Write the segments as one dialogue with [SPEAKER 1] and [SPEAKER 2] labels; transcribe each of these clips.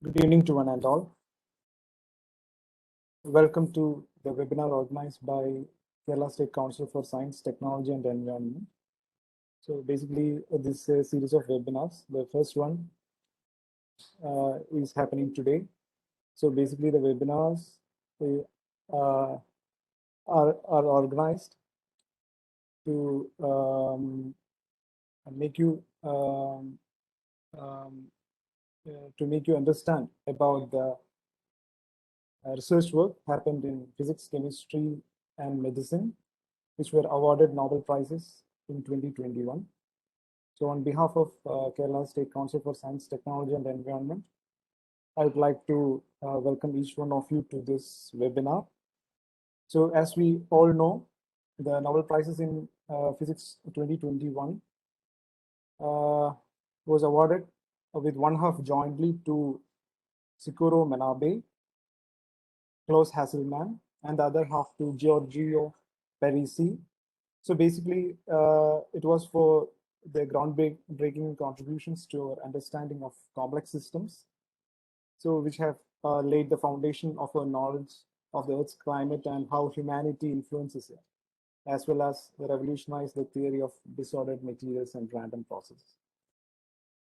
[SPEAKER 1] Good evening to one and all. Welcome to the webinar organized by Kerala State Council for Science, Technology and Environment. So basically, this is a series of webinars. The first one is happening today. So basically, the webinars are organized to make you understand about the research work happened in physics, chemistry, and medicine, which were awarded Nobel Prizes in 2021. So on behalf of Kerala State Council for Science, Technology and Environment, I would like to welcome each one of you to this webinar. So as we all know, the Nobel Prizes in Physics 2021 was awarded with one half jointly to Socorro Manabe, Klaus Hasselmann, and the other half to Giorgio Parisi. So basically, it was for their groundbreaking contributions to our understanding of complex systems, so which have laid the foundation of our knowledge of the Earth's climate and how humanity influences it, as well as revolutionized the theory of disordered materials and random processes.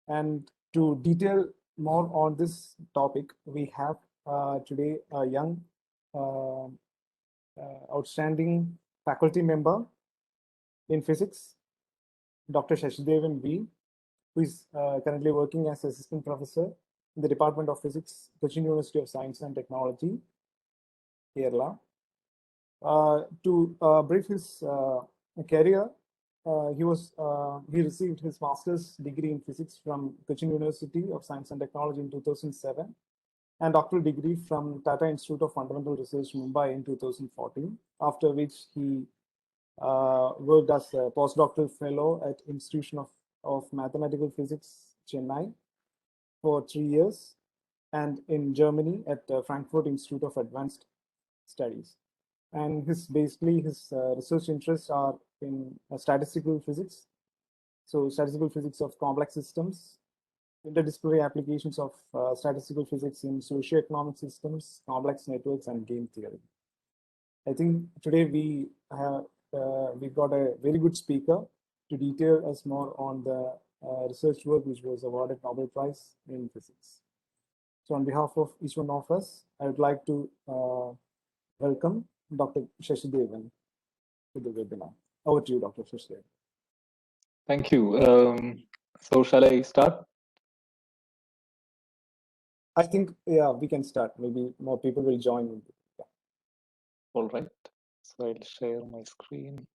[SPEAKER 1] And to detail more on this topic, we have today a young, outstanding faculty member in physics, Dr. Shashidevan B, who is currently working as assistant professor in the Department of Physics, Cochin University of Science and Technology, Kerala. To brief his career, he received his master's degree in physics from Cochin University of Science and Technology in 2007, and doctoral degree from Tata Institute of Fundamental Research, Mumbai in 2014, after which he worked as a postdoctoral fellow at Institution of Mathematical Physics, Chennai, for 3 years, and in Germany at Frankfurt Institute of Advanced Studies. And his research interests are in statistical physics, so statistical physics of complex systems, interdisciplinary applications of statistical physics in socioeconomic systems, complex networks, and game theory. I think today we got a very good speaker to detail us more on the research work which was awarded Nobel Prize in Physics. So on behalf of each one of us, I would like to welcome Dr. Shashidevan to the webinar. Over to you, Dr. Shashidevan.
[SPEAKER 2] Thank you. So shall I start?
[SPEAKER 1] I think, yeah, we can start. Maybe more people will join. Yeah.
[SPEAKER 2] All right. So I'll share my screen.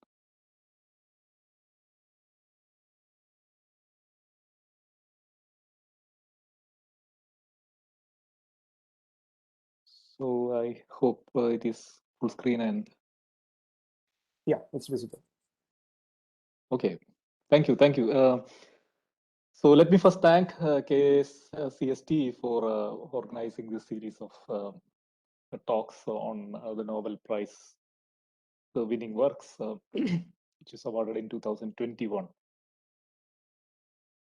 [SPEAKER 2] So I hope it is full screen and.
[SPEAKER 1] Yeah, it's visible.
[SPEAKER 2] Okay. Thank you. Thank you. So let me first thank KSCST for organizing this series of talks on the Nobel Prize winning works, which is awarded in 2021.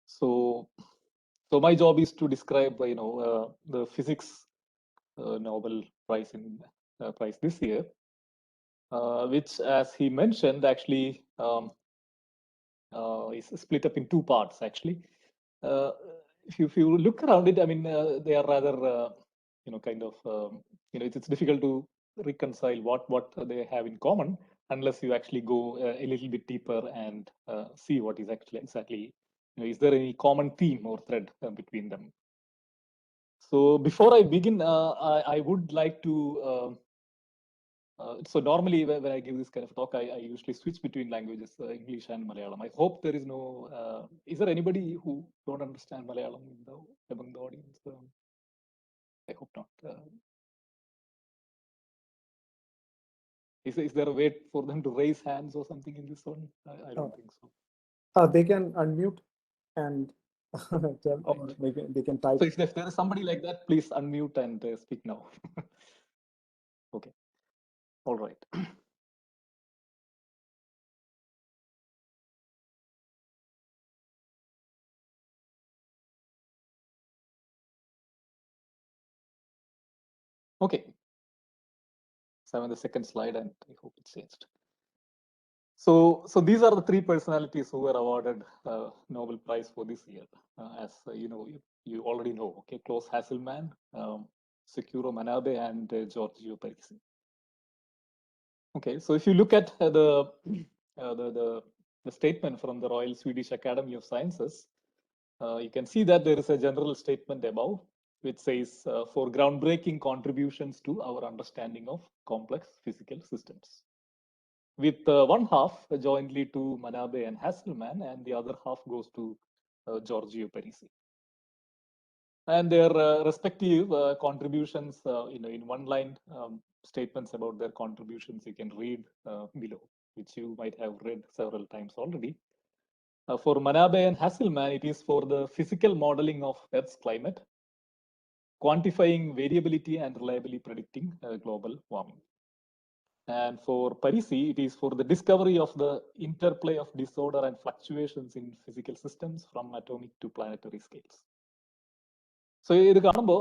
[SPEAKER 2] So my job is to describe, the physics Nobel Prize prize this year, which, as he mentioned, actually is split up in two parts. Actually, if you look around it, I mean, they are rather, kind of, it's difficult to reconcile what they have in common unless you actually go a little bit deeper and see what is actually exactly. Is there any common theme or thread between them? So before I begin, I would like to. So normally when I give this kind of talk, I usually switch between languages, English and Malayalam. I hope there is no. Is there anybody who don't understand Malayalam among the audience? I hope not. Is there a way for them to raise hands or something in this one? I don't think so.
[SPEAKER 1] They can unmute and tell, or they can type.
[SPEAKER 2] So if there is somebody like that, please unmute and speak now. Okay. All right. Okay. So I'm on the second slide, and I hope it's changed. So these are the three personalities who were awarded Nobel Prize for this year. As you already know, okay, Klaus Hasselmann, Sekuro Manabe, and Giorgio Parisi. Okay, so if you look at the statement from the Royal Swedish Academy of Sciences, you can see that there is a general statement above, which says, for groundbreaking contributions to our understanding of complex physical systems. With one half jointly to Manabe and Hasselmann, and the other half goes to Giorgio Parisi. And their respective contributions, in one line statements about their contributions, you can read below, which you might have read several times already. For Manabe and Hasselmann, it is for the physical modeling of Earth's climate, quantifying variability and reliably predicting global warming. And for Parisi, it is for the discovery of the interplay of disorder and fluctuations in physical systems from atomic to planetary scales. So ഇത് കാണുമ്പോൾ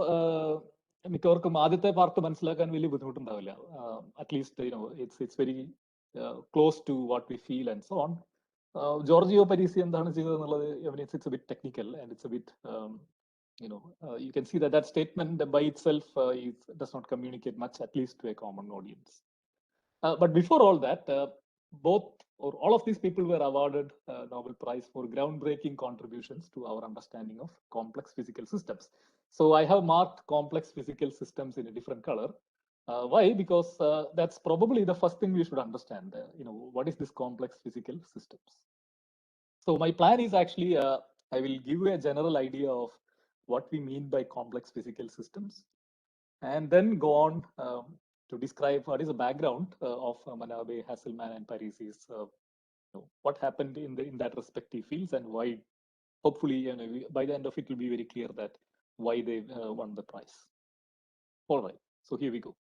[SPEAKER 2] മിക്കവർക്കും ആദ്യത്തെ part മനസ്സിലാക്കാൻ വലിയ ബുദ്ധിമുട്ടുണ്ടാവില്ല. At least it's very close to what we feel and so on. Giorgio Parisi എന്താണ് ചെയ്തതെന്നുള്ളത് it's a bit technical and it's a bit you can see that statement by itself does not communicate much, at least to a common audience. But before all that, both or all of these people were awarded Nobel Prize for groundbreaking contributions to our understanding of complex physical systems. So I have marked complex physical systems in a different color. Why? Because that's probably the first thing we should understand. What is this complex physical systems? So my plan is actually, I will give you a general idea of what we mean by complex physical systems, and then go on to describe what is the background of Manabe, Hasselmann, and Parisi's, what happened in that respective fields, and why. Hopefully, by the end of it, will be very clear that why they won the prize. All right, so here we go.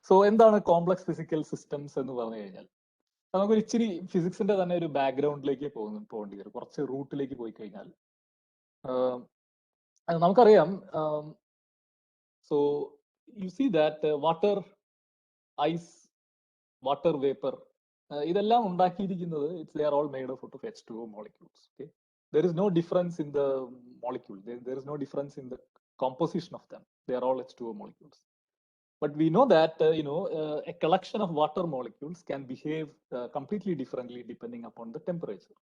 [SPEAKER 2] So എന്താണ് complex physical systems എന്ന് പറഞ്ഞു കഴിഞ്ഞാൽ, നമുക്കൊരു ഇച്ചിരി ഫിസിക്സിന്റെ തന്നെ ഒരു ബാക്ക്ഗ്രൗണ്ടിലേക്ക് പോകേണ്ടി വരും. കുറച്ച് റൂട്ടിലേക്ക് പോയി കഴിഞ്ഞാൽ നമുക്കറിയാം, so you see that water, ice, water vapor, ഇതെല്ലാം ഉണ്ടാക്കിയിരിക്കുന്നത് they are all made of H2O molecules. Okay, there is no difference in the molecule. There is no difference in the composition of them. They are all H2O molecules. But we know that a collection of water molecules can behave completely differently depending upon the temperature.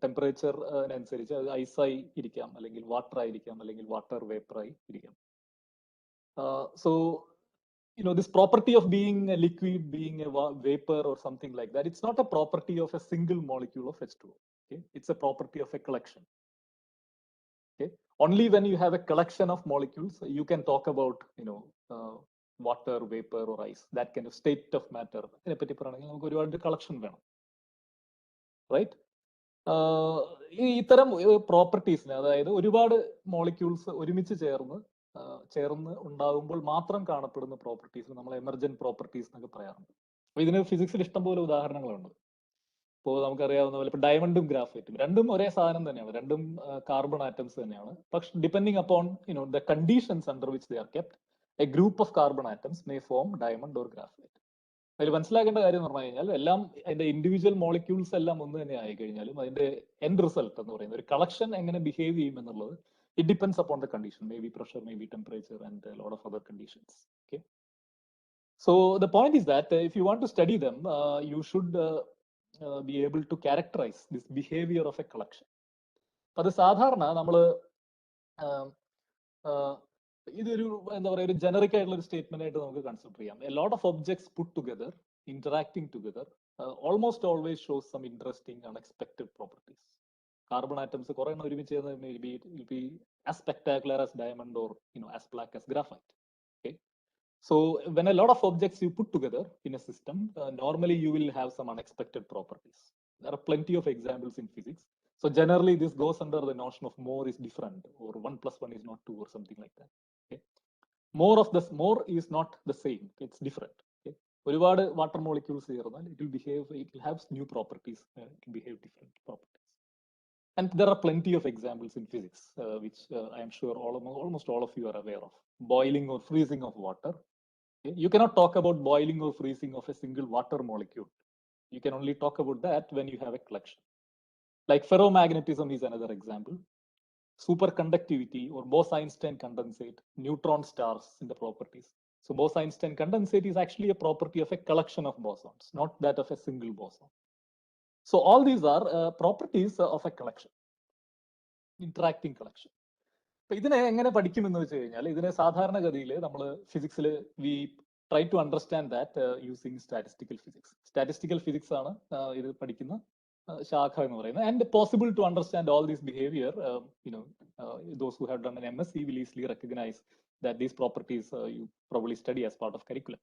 [SPEAKER 2] Temperature അനുസരിച്ച് അത് ഐസായി ഇരിക്കാം, അല്ലെങ്കിൽ water ആയിരിക്കാം, അല്ലെങ്കിൽ water vapour ആയി ഇരിക്കാം. So this property of being a liquid, being a vapor or something like that, it's not a property of a single molecule of H2O. Okay, it's a property of a collection. Okay, only when you have a collection of molecules you can talk about water, vapor or ice, that kind of state of matter. ഇതിനെപ്പറ്റി പറയുകയാണെങ്കിൽ നമുക്ക് ഒരുപാട് collection വേണം, right? ഇത്തരം പ്രോപ്പർട്ടീസിന്, അതായത് ഒരുപാട് molecules ഒരുമിച്ച് ചേർന്ന് ഉണ്ടാകുമ്പോൾ മാത്രം കാണപ്പെടുന്ന പ്രോപ്പർട്ടീസ് നമ്മൾ എമർജന്റ് പ്രോപ്പർട്ടീസ് എന്നൊക്കെ പറയാറുണ്ട്. അപ്പൊ ഇതിന് ഫിസിക്സിൽ ഇഷ്ടംപോലെ ഉദാഹരണങ്ങളുണ്ട്. ഇപ്പോൾ നമുക്കറിയാവുന്ന പോലെ ഇപ്പൊ ഡയമണ്ടും ഗ്രാഫൈറ്റും രണ്ടും ഒരേ സാധനം തന്നെയാണ്, രണ്ടും കാർബൺ ആറ്റംസ് തന്നെയാണ്. പക്ഷെ depending upon the conditions under which they are kept, A group of carbon atoms may form diamond or graphite. അതിൽ മനസ്സിലാക്കേണ്ട കാര്യം എന്ന് പറഞ്ഞു കഴിഞ്ഞാൽ, എല്ലാം അതിന്റെ ഇൻഡിവിജ്വൽ മോളിക്യൂൾസ് എല്ലാം ഒന്ന് തന്നെ ആയി കഴിഞ്ഞാലും അതിന്റെ എൻഡ് റിസൾട്ട് എന്ന് പറയുന്നത് ഒരു കളക്ഷൻ എങ്ങനെ ബിഹേവ് ചെയ്യും എന്നുള്ളത് it depends upon the condition, maybe pressure, maybe temperature, and a lot of other conditions. Okay, so the point is that if you want to study them, you should be able to characterize this behavior of a collection. അത് സാധാരണ നമ്മൾ ഇതൊരു എന്താ പറയുക, ഒരു generic ആയിട്ടുള്ള ഒരു statement ആയിട്ട് നമുക്ക് കൺസിഡർ ചെയ്യാം. A lot of objects puttu together, interacting together, almost always shows some interesting unexpected properties. Carbon atoms കുറെ എണ്ണം ഒരുമിച്ച് ചേർന്ന് maybe it will be as spectacular as diamond or as black as graphite. Okay, so when a lot of objects you put together in a system, normally you will have some unexpected properties. There are plenty of examples in physics. So generally this goes under the notion of more is different, or 1 + 1 is not 2, or something like that. Okay, more is not the same, it's different. Okay, ഒരുപാട് water molecules ചേർന്നാൽ it will have new properties, it will behave different properties. And there are plenty of examples in physics, which I am sure almost all of you are aware of. Boiling or freezing of water, You cannot talk about boiling or freezing of a single water molecule. You can only talk about that when you have a collection. Like ferromagnetism is another example. Superconductivity or Bose-Einstein condensate, neutron stars in the properties. So Bose-Einstein condensate is actually a property of a collection of bosons, not that of a single boson. So all these are properties of a collection, interacting collection. അപ്പൊ ഇതിനെ എങ്ങനെ പഠിക്കുമെന്ന് വെച്ച് കഴിഞ്ഞാൽ ഇതിനെ സാധാരണഗതിയിൽ നമ്മൾ ഫിസിക്സിൽ we try to understand that using statistical physics. Statistical physics ആണ് ഇത് പഠിക്കുന്ന ശാഖ എന്ന് പറയുന്നത്. And possible to understand all these behaviour, those who have done an MSc will easily recognize that these properties you probably study as part of curriculum.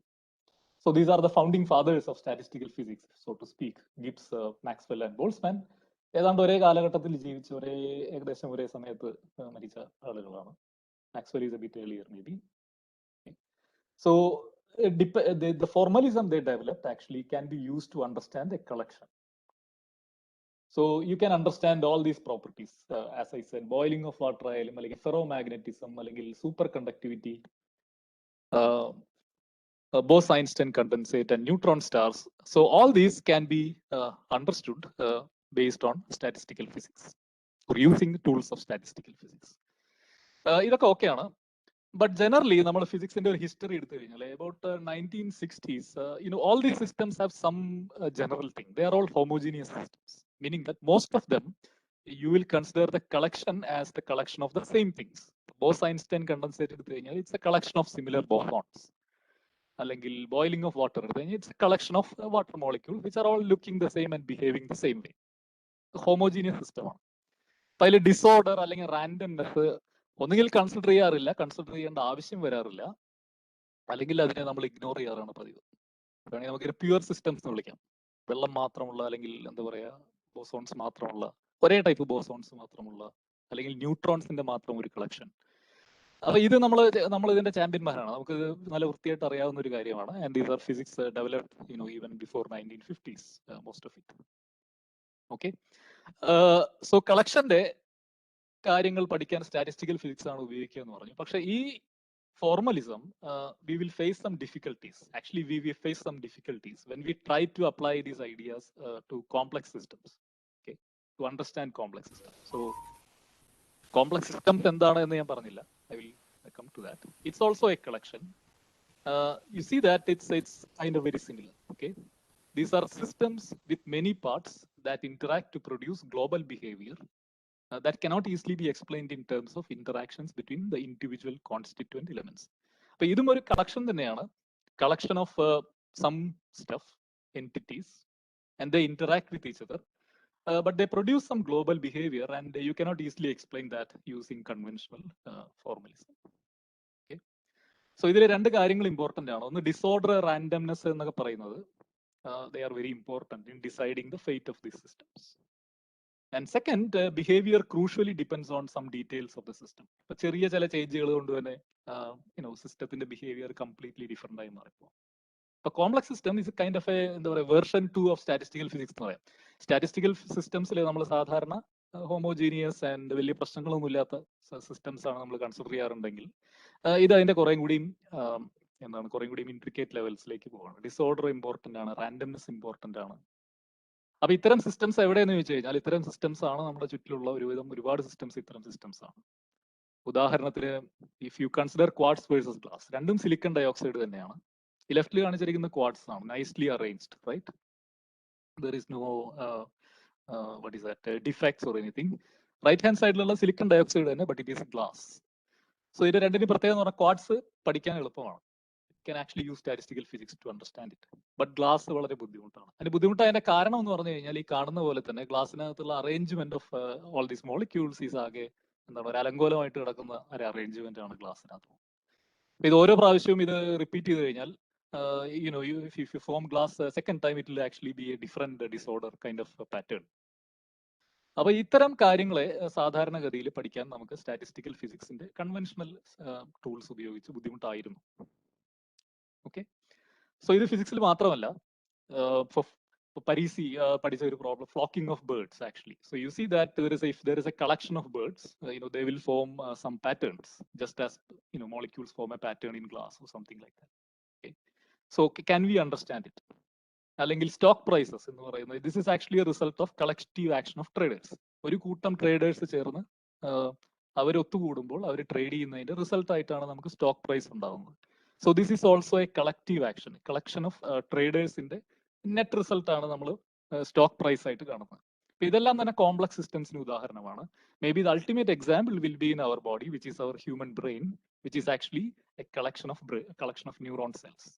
[SPEAKER 2] So these are the founding fathers of statistical physics, so to speak, Gibbs, Maxwell and Boltzmann. ഏതാണ്ട് ഒരേ കാലഘട്ടത്തിൽ ജീവിച്ച് ഏകദേശം ഒരേ സമയത്ത് മരിച്ച ആളുകളാണ്. Maxwell is a bit earlier maybe. So the formalism they developed actually can be used to understand a collection. So you can understand all these properties, as I said, boiling of water ആയാലും അല്ലെങ്കിൽ ferromagnetism അല്ലെങ്കിൽ superconductivity, Bose-Einstein condensate and neutron stars. So all these can be understood based on statistical physics or using the tools of statistical physics. ഇതൊക്കെ ഓക്കെയാണ്. But generally, നമ്മൾ ഫിസിക്സിന്റെ ഒരു history എടുത്തു കഴിഞ്ഞാൽ about 1960s, all these systems have some general thing. They are all homogeneous systems, meaning that most of them you will consider the collection as the collection of the same things. Bose-Einstein condensate എടുത്തു കഴിഞ്ഞാൽ it's a collection of similar bosons. അല്ലെങ്കിൽ boiling of water എടുത്തു കഴിഞ്ഞാൽ it's A collection of water molecule which are all looking the same and behaving the same way. Homogeneous സിസ്റ്റമാണ്. അപ്പൊ അതിൽ disorder അല്ലെങ്കിൽ randomness ഒന്നുകിൽ കൺസിഡർ ചെയ്യാറില്ല, കൺസിഡർ ചെയ്യേണ്ട ആവശ്യം വരാറില്ല, അല്ലെങ്കിൽ അതിനെ നമ്മൾ ഇഗ്നോർ ചെയ്യാറാണ് പതിവ്. വേണമെങ്കിൽ നമുക്ക് പ്യുവർ സിസ്റ്റംസ് എന്ന് വിളിക്കാം. വെള്ളം മാത്രമുള്ള അല്ലെങ്കിൽ എന്താ പറയാ ബോസോൺസ് മാത്രമുള്ള, ഒരേ ടൈപ്പ് ബോസോൺസ് മാത്രമുള്ള, അല്ലെങ്കിൽ ന്യൂട്രോൺസിന്റെ മാത്രം ഒരു കളക്ഷൻ. അപ്പൊ ഇത് നമ്മൾ ഇതിന്റെ ചാമ്പ്യന്മാരാണ്. നമുക്ക് നല്ല വൃത്തിയായിട്ട് അറിയാവുന്ന ഒരു കാര്യമാണ്. And these are physics developed even before 1950s, most of it. Okay, so കളക്ഷന്റെ കാര്യങ്ങൾ പഠിക്കാൻ സ്റ്റാറ്റിസ്റ്റിക്കൽ ഫിസിക്സ് ആണ് ഉപയോഗിക്കുക എന്ന് പറഞ്ഞു. പക്ഷെ ഈ formalism, we will face some difficulties. Actually, we will face some difficulties when we try to apply these ideas to complex systems. Okay, to understand complex systems. So, complex systems endana ennu njan parnilla. I will come to that. It's also a collection. You see that it's kind of very similar. Okay, these are systems with many parts that interact to produce global behavior that cannot easily be explained in terms of interactions between the individual constituent elements. So, idum oru collection thaneyana, collection of some stuff, entities, and they interact with each other, but they produce some global behavior, and you cannot easily explain that using conventional formalism. Okay, so idile rendu karyangal important aanu. One, disorder, randomness ennokke parayunnathu, they are very important in deciding the fate of these systems. And second, behavior crucially depends on some details of the system. But ചെറിയ ചില ചേഞ്ചുകൾ കൊണ്ട് തന്നെ സിസ്റ്റത്തിന്റെ behaviour completely different ആയി മാറിപ്പോ. ഇപ്പൊ complex system is kind of എന്താ പറയുക version 2 of statistical physics എന്ന് പറയാം. സ്റ്റാറ്റിസ്റ്റിക്കൽ സിസ്റ്റംസിൽ നമ്മൾ സാധാരണ ഹോമോജീനിയസ് ആൻഡ് വലിയ പ്രശ്നങ്ങളൊന്നും ഇല്ലാത്ത സിസ്റ്റംസ് ആണ് നമ്മൾ കൺസിഡർ ചെയ്യാറുണ്ടെങ്കിൽ ഇത് അതിന്റെ കുറേ കൂടിയും ഇൻട്രിക്കേറ്റ് ലെവൽസിലേക്ക് പോവാണ്. ഡിസോർഡർ ഇമ്പോർട്ടന്റ് ആണ്, റാൻഡംനെസ് ഇമ്പോർട്ടന്റ് ആണ്. അപ്പൊ ഇത്തരം സിസ്റ്റംസ് എവിടെയെന്ന് ചോദിച്ചു കഴിഞ്ഞാൽ ഇത്തരം സിസ്റ്റംസ് ആണ് നമ്മുടെ ചുറ്റിലുള്ള ഒരുപാട് സിസ്റ്റംസ് ഇത്തരം സിസ്റ്റംസ് ആണ്. ഉദാഹരണത്തിന് if you consider quartz versus glass, രണ്ടും സിലിക്കൺ ഡയോക്സൈഡ് തന്നെയാണ്. ഈ ലെഫ്റ്റിൽ കാണിച്ചിരിക്കുന്ന ക്വാർട്സ് ആണ്, nicely arranged, right? There is no what is that defects or anything. Right hand സൈഡിലുള്ള സിലിക്കൺ ഡയോക്സൈഡ് തന്നെ, but it is glass. So ഇത് രണ്ടിനും പ്രത്യേകത എന്ന് പറഞ്ഞാൽ ക്വാർട്സ് പഠിക്കാൻ എളുപ്പമാണ്. Can actually use statistical physics to understand it. But glass വളരെ ബുദ്ധിമുട്ടാണ്. അതിന്റെ ബുദ്ധിമുട്ടായതിന്റെ കാരണം എന്ന് പറഞ്ഞു കഴിഞ്ഞാൽ ഈ കാണുന്ന പോലെ തന്നെ ഗ്ലാസിനകത്തുള്ള arrangement of all these molecules is ആകെ എന്താണ് ഒരു അലങ്കോലമായിട്ട് കിടക്കുന്ന ഒരു അറേഞ്ച്മെന്റ് ആണ് ഗ്ലാസിനകത്ത്. ഇത് ഓരോ പ്രാവശ്യവും ഇത് റിപ്പീറ്റ് ചെയ്ത് കഴിഞ്ഞാൽ if you form glass second time, it will actually be a different disorder kind of pattern. അപ്പൊ ഇത്തരം കാര്യങ്ങളെ സാധാരണഗതിയിൽ പഠിക്കാൻ നമുക്ക് സ്റ്റാറ്റിസ്റ്റിക്കൽ ഫിസിക്സിന്റെ കൺവെൻഷണൽ ടൂൾസ് ഉപയോഗിച്ച് ബുദ്ധിമുട്ടായിരുന്നു. ഓക്കെ, സോ ഇത് ഫിസിക്സിൽ മാത്രമല്ല, പരീസി പഠിച്ച ഒരു problem, flocking of birds actually. So you see that if there is a collection of birds, they will form some patterns, just as molecules form a pattern in glass or something like that. Okay, So can we understand it? അല്ലെങ്കിൽ stock prices എന്ന് പറയുന്നത് this is actually A result of collective action of traders. ഒരു കൂട്ടം traders ചേർന്ന് അവർ ഒത്തുകൂടുമ്പോൾ അവർ trade ചെയ്യുന്നതിന്റെ result ആയിട്ടാണ് നമുക്ക് stock price ഉണ്ടാകുന്നത്. So this is also a collective action, collection of ട്രേഡേഴ്സിന്റെ നെറ്റ് റിസൾട്ട് ആണ് നമ്മൾ സ്റ്റോക്ക് പ്രൈസ് ആയിട്ട് കാണുന്നത്. ഇതെല്ലാം തന്നെ കോംപ്ലക്സ് സിസ്റ്റംസിന് ഉദാഹരണമാണ്. Maybe the ultimate example will be in our body which is our human brain, which is actually a collection of neuron cells.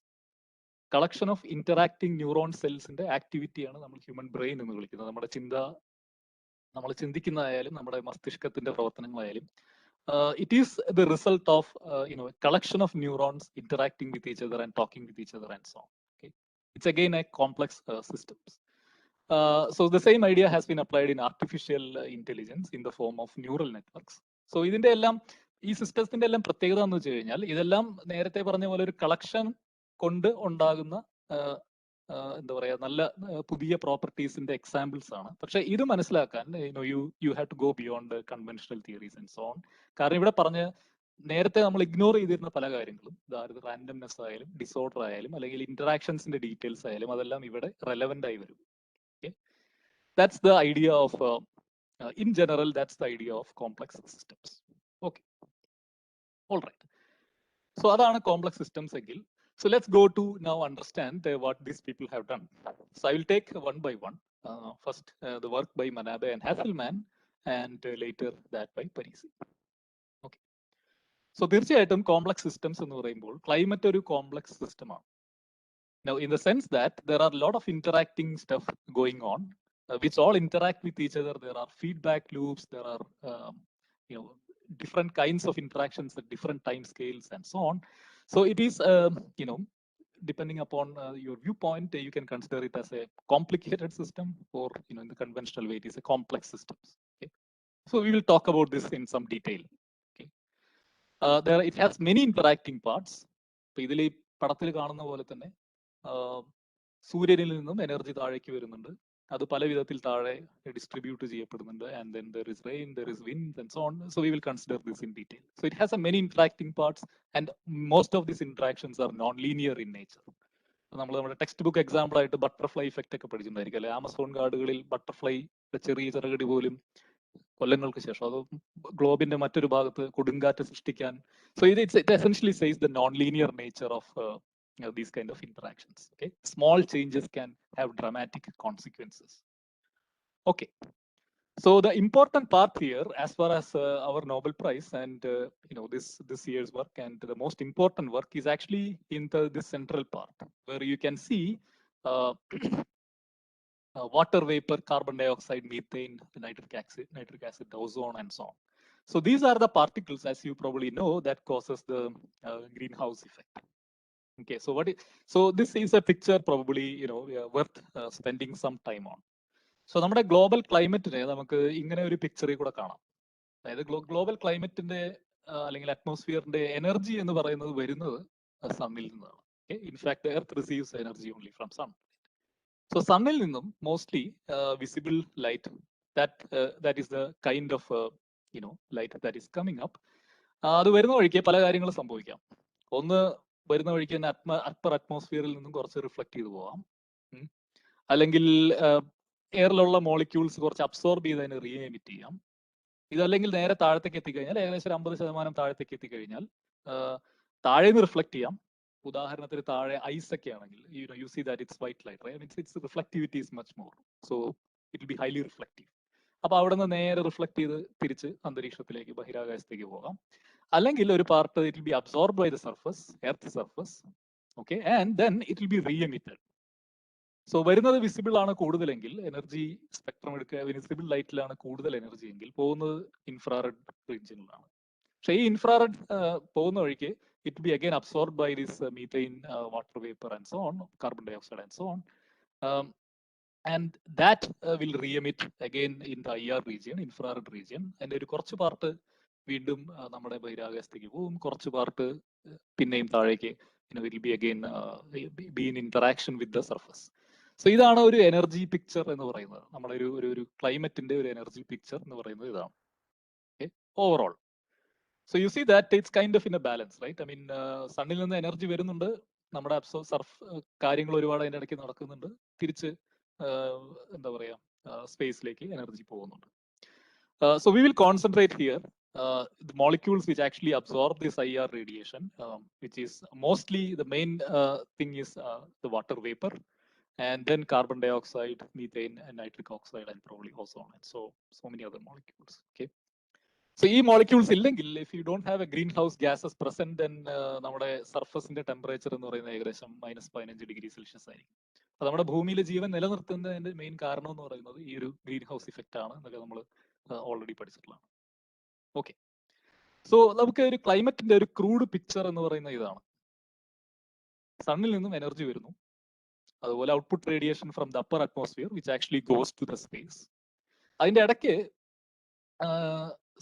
[SPEAKER 2] Collection of interacting neuron സെൽസിന്റെ ആക്ടിവിറ്റിയാണ് നമ്മൾ ഹ്യൂമൻ ബ്രെയിൻ എന്ന് വിളിക്കുന്നത്. നമ്മൾ ചിന്തിക്കുന്നതായാലും നമ്മുടെ മസ്തിഷ്കത്തിന്റെ പ്രവർത്തനങ്ങളായാലും it is the result of collection of neurons interacting with each other and talking with each other and so on. It's again a complex systems. So the same idea has been applied in artificial intelligence in the form of neural networks. So ഇതിന്റെ എല്ലാം ഈ സിസ്റ്റത്തിന്റെ എല്ലാം പ്രത്യേകത എന്ന് വെച്ച് കഴിഞ്ഞാൽ ഇതെല്ലാം നേരത്തെ പറഞ്ഞ പോലെ ഒരു കളക്ഷൻ കൊണ്ട് ഉണ്ടാകുന്ന എന്താ പറയാ നല്ല പുതിയ പ്രോപ്പർട്ടീസിന്റെ എക്സാമ്പിൾസ് ആണ്. പക്ഷെ ഇത് മനസ്സിലാക്കാൻ you have to go beyond conventional theories and so on. കാരണം ഇവിടെ പറഞ്ഞ നേരത്തെ നമ്മൾ ഇഗ്നോർ ചെയ്തിരുന്ന പല കാര്യങ്ങളും, അതായത് റാൻഡംനെസ് ആയാലും ഡിസോർഡർ ആയാലും അല്ലെങ്കിൽ ഇന്ററാക്ഷൻസിന്റെ ഡീറ്റെയിൽസ് ആയാലും അതെല്ലാം ഇവിടെ റെലവെന്റ് ആയി വരും. That's the idea of in general that's the idea of complex systems. Okay, alright. So അതാണ് കോംപ്ലക്സ് സിസ്റ്റംസ് എങ്കിൽ. So let's go to now understand what these people have done. So I will take one by one. First, the work by Manabe and Hasselman, and later that by Parisi. Okay. So തീർച്ചയായിട്ടും complex systems എന്ന് പറയുമ്പോൾ climate ഒരു complex സിസ്റ്റമാണ്. Now, in the sense that there are a lot of interacting stuff going on, which all interact with each other. There are feedback loops. There are different kinds of interactions at different time scales and so on. So it is, depending upon your viewpoint, you can consider it as a complicated system, or in the conventional way, it is a complex system. Okay? So we will talk about this in some detail. Okay? It has many interacting parts. ഇതിൽ ഈ പടത്തിൽ കാണുന്ന പോലെ തന്നെ സൂര്യനിൽ നിന്നും energy താഴേക്ക് വരുന്നുണ്ട്. അത് പല വിധത്തിൽ താഴെ ഡിസ്ട്രിബ്യൂട്ട് ചെയ്യപ്പെടുന്നുണ്ട്. And then there is rain, there is wind and so on. So we will consider this in detail. So it has a many interacting parts and most of these interactions are non linear in nature. നമ്മൾ നമ്മുടെ text book example ആയിട്ട് butterfly effect ഒക്കെ പഠിച്ചിട്ടുണ്ടായിരിക്കും അല്ലെ? Amazon കാടുകളിൽ ബട്ടർഫ്ലൈയുടെ ചെറിയ ചിറകടി പോലും കൊല്ലങ്ങൾക്ക് ശേഷം അത് ഗ്ലോബിന്റെ മറ്റൊരു ഭാഗത്ത് കൊടുങ്കാറ്റ് സൃഷ്ടിക്കാൻ. So it essentially says the non-linear nature of these kind of interactions. Okay, small changes can have dramatic consequences. Okay, so the important part here, as far as our Nobel Prize and this year's work, and the most important work is actually in this central part, where you can see water vapor, carbon dioxide, methane, nitric acid, ozone, and so on. So these are the particles, as you probably know, that causes the greenhouse effect. Okay, so this is a picture probably worth spending some time on. So നമ്മുടെ global ക്ലൈമറ്റിനെ നമുക്ക് ഇങ്ങനെ ഒരു പിക്ചറിൽ കൂടെ കാണാം. അതായത് global ക്ലൈമറ്റിന്റെ അല്ലെങ്കിൽ അറ്റ്മോസ്ഫിയറിന്റെ energy എന്ന് പറയുന്നത് വരുന്നത് സണ്ണിൽ നിന്നാണ്. In fact earth receives energy only from sun. So സണ്ണിൽ നിന്നും mostly visible light, that is the kind of light that is coming up. അത് വരുന്ന വഴിക്ക് പല കാര്യങ്ങളും സംഭവിക്കാം. ഒന്ന്, വരുന്ന വഴിക്ക് തന്നെ അപ്പർ അറ്റ്മോസ്ഫിയറിൽ നിന്നും കുറച്ച് റിഫ്ലക്ട് ചെയ്ത് പോവാം. അല്ലെങ്കിൽ എയറിലുള്ള മോളിക്യൂൾസ് കുറച്ച് അബ്സോർബ് ചെയ്ത് അതിനെ റീ എമിറ്റ് ചെയ്യാം. ഇതല്ലെങ്കിൽ നേരെ താഴത്തേക്ക് എത്തിക്കഴിഞ്ഞാൽ, ഏകദേശം 50% താഴത്തേക്ക് എത്തിക്കഴിഞ്ഞാൽ താഴെ നിന്ന് റിഫ്ലക്ട് ചെയ്യാം. ഉദാഹരണത്തിന് താഴെ ഐസ് ഒക്കെ ആണെങ്കിൽ you see that it's white light, right? It's reflectivity is much more, so it will be highly reflective. അപ്പൊ അവിടെ നിന്ന് നേരെ റിഫ്ലക്ട് ചെയ്ത് തിരിച്ച് അന്തരീക്ഷത്തിലേക്ക്, ബഹിരാകാശത്തേക്ക് പോകാം. അല്ലെങ്കിൽ ഒരു part it will be absorb by the surface, earth surface. Okay, and then it will be re emitted. So വരുന്നത് വിസിബിൾ ആണ് കൂടുതലെങ്കിൽ, എനർജി സ്പെക്ട്രം എടുക്കുക, വിസിബിൾ ലൈറ്റിലാണ് കൂടുതൽ എനർജി എങ്കിൽ പോകുന്നത് ഇൻഫ്രാറെഡ് റീജിയനിലാണ്. പക്ഷേ ഈ ഇൻഫ്രാറെഡ് പോകുന്ന വഴിക്ക് it be again absorb by this methane, water vapour and so on, carbon dioxide and so on. And that will re-emit again in the IR region, infrared region. And ഒരു കുറച്ച് part വീണ്ടും നമ്മുടെ ബഹിരാകാശത്തേക്ക് പോകും, കുറച്ച് part പിന്നെയും താഴേക്ക് will be again be in interaction with the surface. So ഇതാണ് ഒരു എനർജി പിക്ചർ എന്ന് പറയുന്നത്. നമ്മുടെ ഒരു ക്ലൈമറ്റിന്റെ ഒരു എനർജി പിക്ചർ എന്ന് പറയുന്നത് ഇതാണ്. Okay, overall. So you see that it's kind of in a balance, right? I mean സണ്ണിൽ നിന്ന് എനർജി വരുന്നുണ്ട്, നമ്മുടെ സർഫ് കാര്യങ്ങൾ ഒരുപാട് അതിൻ്റെ ഇടയ്ക്ക് നടക്കുന്നുണ്ട്. തിരിച്ച് എന്താ പറയാ സ്പേസിലേക്ക് എനർജി പോകുന്നുണ്ട്. So we will concentrate here the molecules which actually absorb this IR radiation, which is mostly the main thing is the water vapor, and then carbon dioxide, methane, and nitric oxide, and probably ozone, and so many other molecules. Okay. So ഈ molecules ഇല്ലെങ്കിൽ, if you don't have A green house gases present, then നമ്മുടെ സർഫസിന്റെ temperature എന്ന് പറയുന്നത് ഏകദേശം -15 degree Celsius ആയിരിക്കും. അപ്പൊ നമ്മുടെ ഭൂമിയിലെ ജീവൻ നിലനിർത്തുന്നതിന്റെ മെയിൻ കാരണം എന്ന് പറയുന്നത് ഈ ഒരു ഗ്രീൻ ഹൗസ് ഇഫക്റ്റ് ആണ് എന്നൊക്കെ നമ്മൾ ഓൾറെഡി പഠിച്ചിട്ടുള്ളതാണ്. ഓക്കെ, സോ നമുക്ക് ഒരു ക്ലൈമറ്റിന്റെ ഒരു ക്രൂഡ് പിക്ചർ എന്ന് പറയുന്ന ഇതാണ്. സണ്ണിൽ നിന്നും എനർജി വരുന്നു, അതുപോലെ output radiation from the upper atmosphere which actually goes to the space. അതിന്റെ ഇടയ്ക്ക്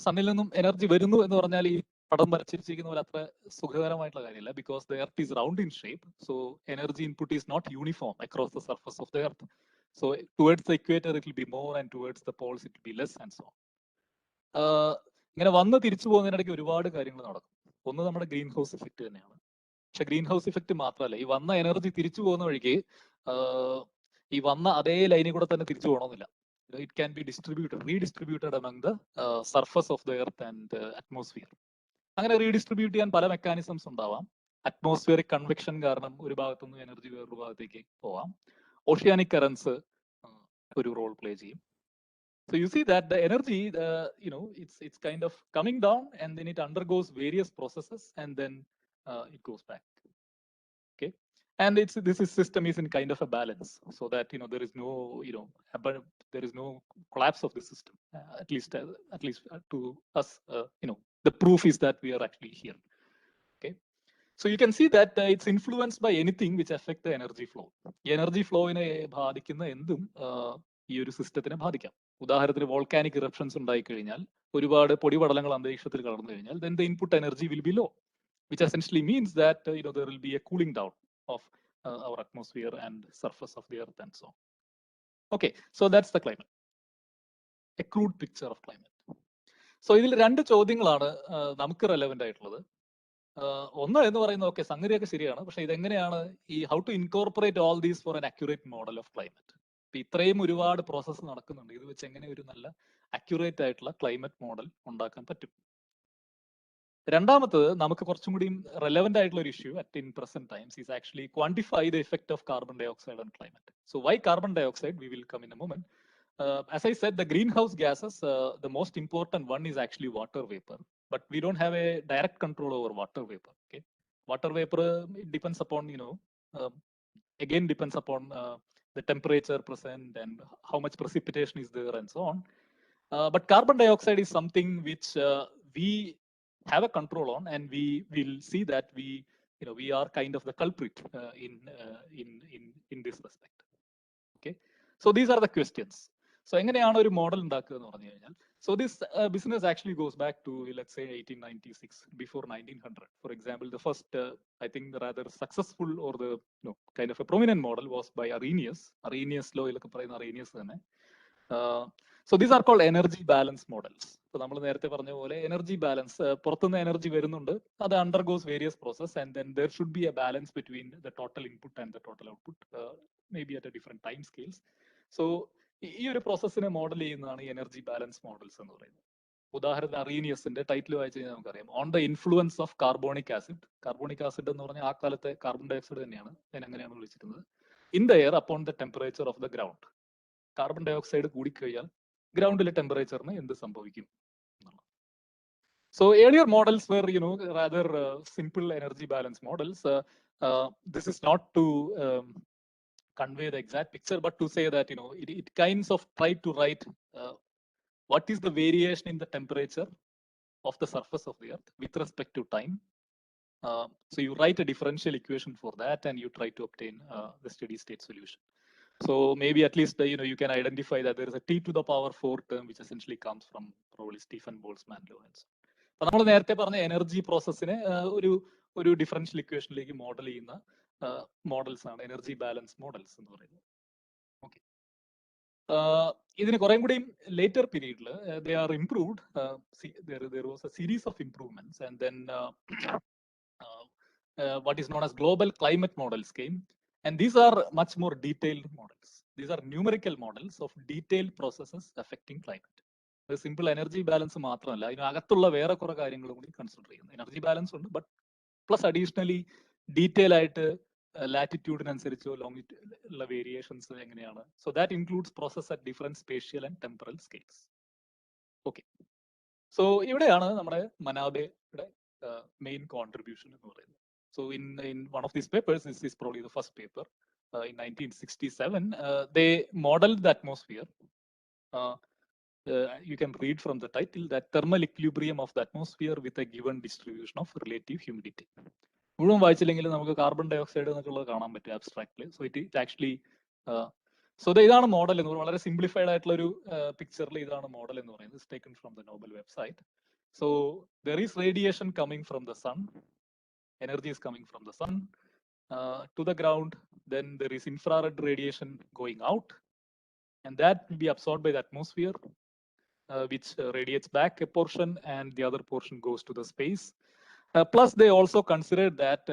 [SPEAKER 2] സണ്ണിൽ നിന്നും എനർജി വരുന്നു എന്ന് പറഞ്ഞാൽ ഈ പടം വരച്ചിരിക്കുന്ന പോലെ അത്ര സുഖകരമായിട്ടുള്ള കാര്യമില്ല. Because the earth is round in shape, so energy input is not uniform across the surface of the earth. So towards the equator it will be more and towards the poles it will be less and so. ഇങ്ങനെ വന്ന് തിരിച്ചു പോകുന്നതിനിടയ്ക്ക് ഒരുപാട് കാര്യങ്ങൾ നടക്കും. ഒന്ന് നമ്മുടെ green house effect തന്നെയാണ്. പക്ഷെ ഗ്രീൻ ഹൗസ് ഇഫക്റ്റ് മാത്രമല്ല, ഈ വന്ന എനർജി തിരിച്ചു പോകുന്ന വഴിക്ക് ഈ വന്ന അതേ ലൈനിൽ കൂടെ തന്നെ തിരിച്ചു പോകണമെന്നില്ല. It can be redistributed among the surface of the earth and atmosphere. അങ്ങനെ റീഡിസ്ട്രിബ്യൂട്ട് ചെയ്യാൻ പല മെക്കാനിസംസ് ഉണ്ടാവാം. അറ്റ്മോസ്ഫിയറിക് കൺവെക്ഷൻ കാരണം ഒരു ഭാഗത്തുനിന്ന് എനർജി വേറൊരു ഭാഗത്തേക്ക് പോവാം. ഓഷ്യാനിക് കറൻസ് ഒരു റോൾ പ്ലേ ചെയ്യും. So you see that the energy, it's kind of coming down and then it undergoes various processes and then it goes back. Okay, and this system is in kind of a balance, so that there is no there is no collapse of the system. At least to us, the proof is that we are actually here. Okay, so you can see that it's influenced by anything which affect the energy flow. Energy flow ine ബാധിക്കുന്ന എന്തും ഈ ഒരു സിസ്റ്റത്തിനെ ബാധിക്കാം. ഉദാഹരണത്തിന് volcanic eruptions ഉണ്ടായി കഴിഞ്ഞാൽ, ഒരുപാട് പൊടിപടലങ്ങൾ അന്തരീക്ഷത്തിൽ കടന്നു കഴിഞ്ഞാൽ, then the input energy will be low, which essentially means that there will be a cooling down of our atmosphere and surface of the earth and so on. Okay, so that's the climate, a crude picture of climate. So ഇതിൽ രണ്ട് ചോദ്യങ്ങളാണ് നമുക്ക് relevant ആയിട്ടുള്ളത്. ഒന്ന് എന്ന് പറയുന്നത്, okay, സംഗതിയൊക്കെ ശരിയാണ്, പക്ഷെ ഇതെങ്ങനെയാണ് ഈ how to incorporate all these for an accurate model of climate. ഇത്രയും ഒരുപാട് പ്രോസസ്സ് നടക്കുന്നുണ്ട്, ഇത് വെച്ച് എങ്ങനെ ഒരു നല്ല അക്യുറേറ്റ് ആയിട്ടുള്ള ക്ലൈമറ്റ് മോഡൽ ഉണ്ടാക്കാൻ പറ്റും. രണ്ടാമത്തത്, നമുക്ക് കുറച്ചും കൂടി റെലവെന്റ് ആയിട്ടുള്ള ഒരു issue in present times is actually quantify the effect of carbon dioxide on climate. So why carbon dioxide, we will come in a moment. As I said, the greenhouse gases, the most important one is actually water vapor, but we don't have a direct control over water vapor. Okay, water vapor, it depends upon again depends upon the temperature present and how much precipitation is there and so on. But carbon dioxide is something which we have a control on, and we will see that we are kind of the culprit in this respect. Okay, so these are the questions. So എങ്ങനെയാണ് ഒരു model ഉണ്ടാക്കുക എന്ന് പറഞ്ഞു കഴിഞ്ഞാൽ, so this business actually goes back to, let's say, 1896, before 1900. For example, the first I think the rather successful or the kind of a prominent model was by Arrhenius law ilokka parayna Arrhenius തന്നെ. So these are called energy balance models. So നമ്മൾ നേരത്തെ പറഞ്ഞ പോലെ energy balance, പുറത്തുനിന്ന് energy വരുന്നുണ്ട്, അത് undergoes various process and then there should be a balance between the total input and the total output, maybe at a different time scales. So ഈ ഒരു പ്രോസസ്സിനെ model ചെയ്യുന്നതാണ് ഈ എനർജി ബാലൻസ് മോഡൽസ് എന്ന് പറയുന്നത്. ഉദാഹരണത്തിന് അറീനിയസിന്റെ ടൈറ്റിൽ വായിച്ചു കഴിഞ്ഞാൽ നമുക്കറിയാം, on the influence of carbonic acid. Carbonic acid എന്ന് പറഞ്ഞാൽ ആ കാലത്തെ കാർബൺ ഡയോക്സൈഡ് തന്നെയാണ്, ഞാൻ അങ്ങനെയാണ് വിളിച്ചിരുന്നത്. In the air upon the temperature of the ground. Carbon dioxide കൂടിക്കഴിഞ്ഞാൽ ഗ്രൗണ്ടിലെ ടെമ്പറേച്ചറിന് എന്ത് സംഭവിക്കും എന്നുള്ളത്. So earlier models were rather simple energy balance models. This is not to convey the exact picture, but to say that it kinds of try to write what is the variation in the temperature of the surface of the earth with respect to time. So you write a differential equation for that and you try to obtain the steady state solution. So maybe at least you can identify that there is a t to the power 4 term which essentially comes from probably Stefan Boltzmann law and so. അപ്പൊ നമ്മൾ നേരത്തെ പറഞ്ഞ energy പ്രോസസ്സിനെ ഒരു differential ഇക്വേഷനിലേക്ക് model ചെയ്യുന്ന models ആണ് energy balance models എന്ന് പറയുന്നത്. Okay, ഇതിന് കുറെ കൂടി ലേറ്റർ പീരീഡിൽ they are improved. there was a series of improvements and then what is known as global climate models came. And these are much more detailed models. These are numerical models of detailed processes affecting climate. The simple energy balance മാത്രമല്ല, അതിനകത്തുള്ള വേറെ കുറെ കാര്യങ്ങളും കൂടി consider ചെയ്യുന്നു. Energy balance ഉണ്ട്, but plus additionally detail ആയിട്ട് ലാറ്റിറ്റ്യൂഡിനനുസരിച്ചോ ലോങ്ങിറ്റ്യൂഡിലുള്ള variations എങ്ങനെയാണ്. So that includes process at different spatial and temporal scales. Okay, so ഇവിടെയാണ് നമ്മുടെ മനാബയുടെ മെയിൻ കോൺട്രിബ്യൂഷൻ എന്ന് പറയുന്നത്. So in one of these papers, this is probably the first paper, in 1967, they modeled the atmosphere. You can read from the title that thermal equilibrium of the atmosphere with a given distribution of relative humidity. മുഴുവൻ വായിച്ചില്ലെങ്കിൽ നമുക്ക് carbon dye oxide എന്നൊക്കെയുള്ളത് കാണാൻ പറ്റും ആബ്സ്ട്രാക്ട്ലി. So it actually ഇതാണ് model എന്ന് പറയുന്നത്. വളരെ simplified ആയിട്ടുള്ള ഒരു പിക്ചറിൽ ഇതാണ് മോഡൽ എന്ന് പറയുന്നത്. It's taken from the Nobel website. So there is radiation coming from the sun. Energy is coming from the sun to the ground. Then there is infrared radiation going out, and that will be absorbed by the atmosphere, which radiates back a portion, and the other portion goes to the space. Plus, they also considered that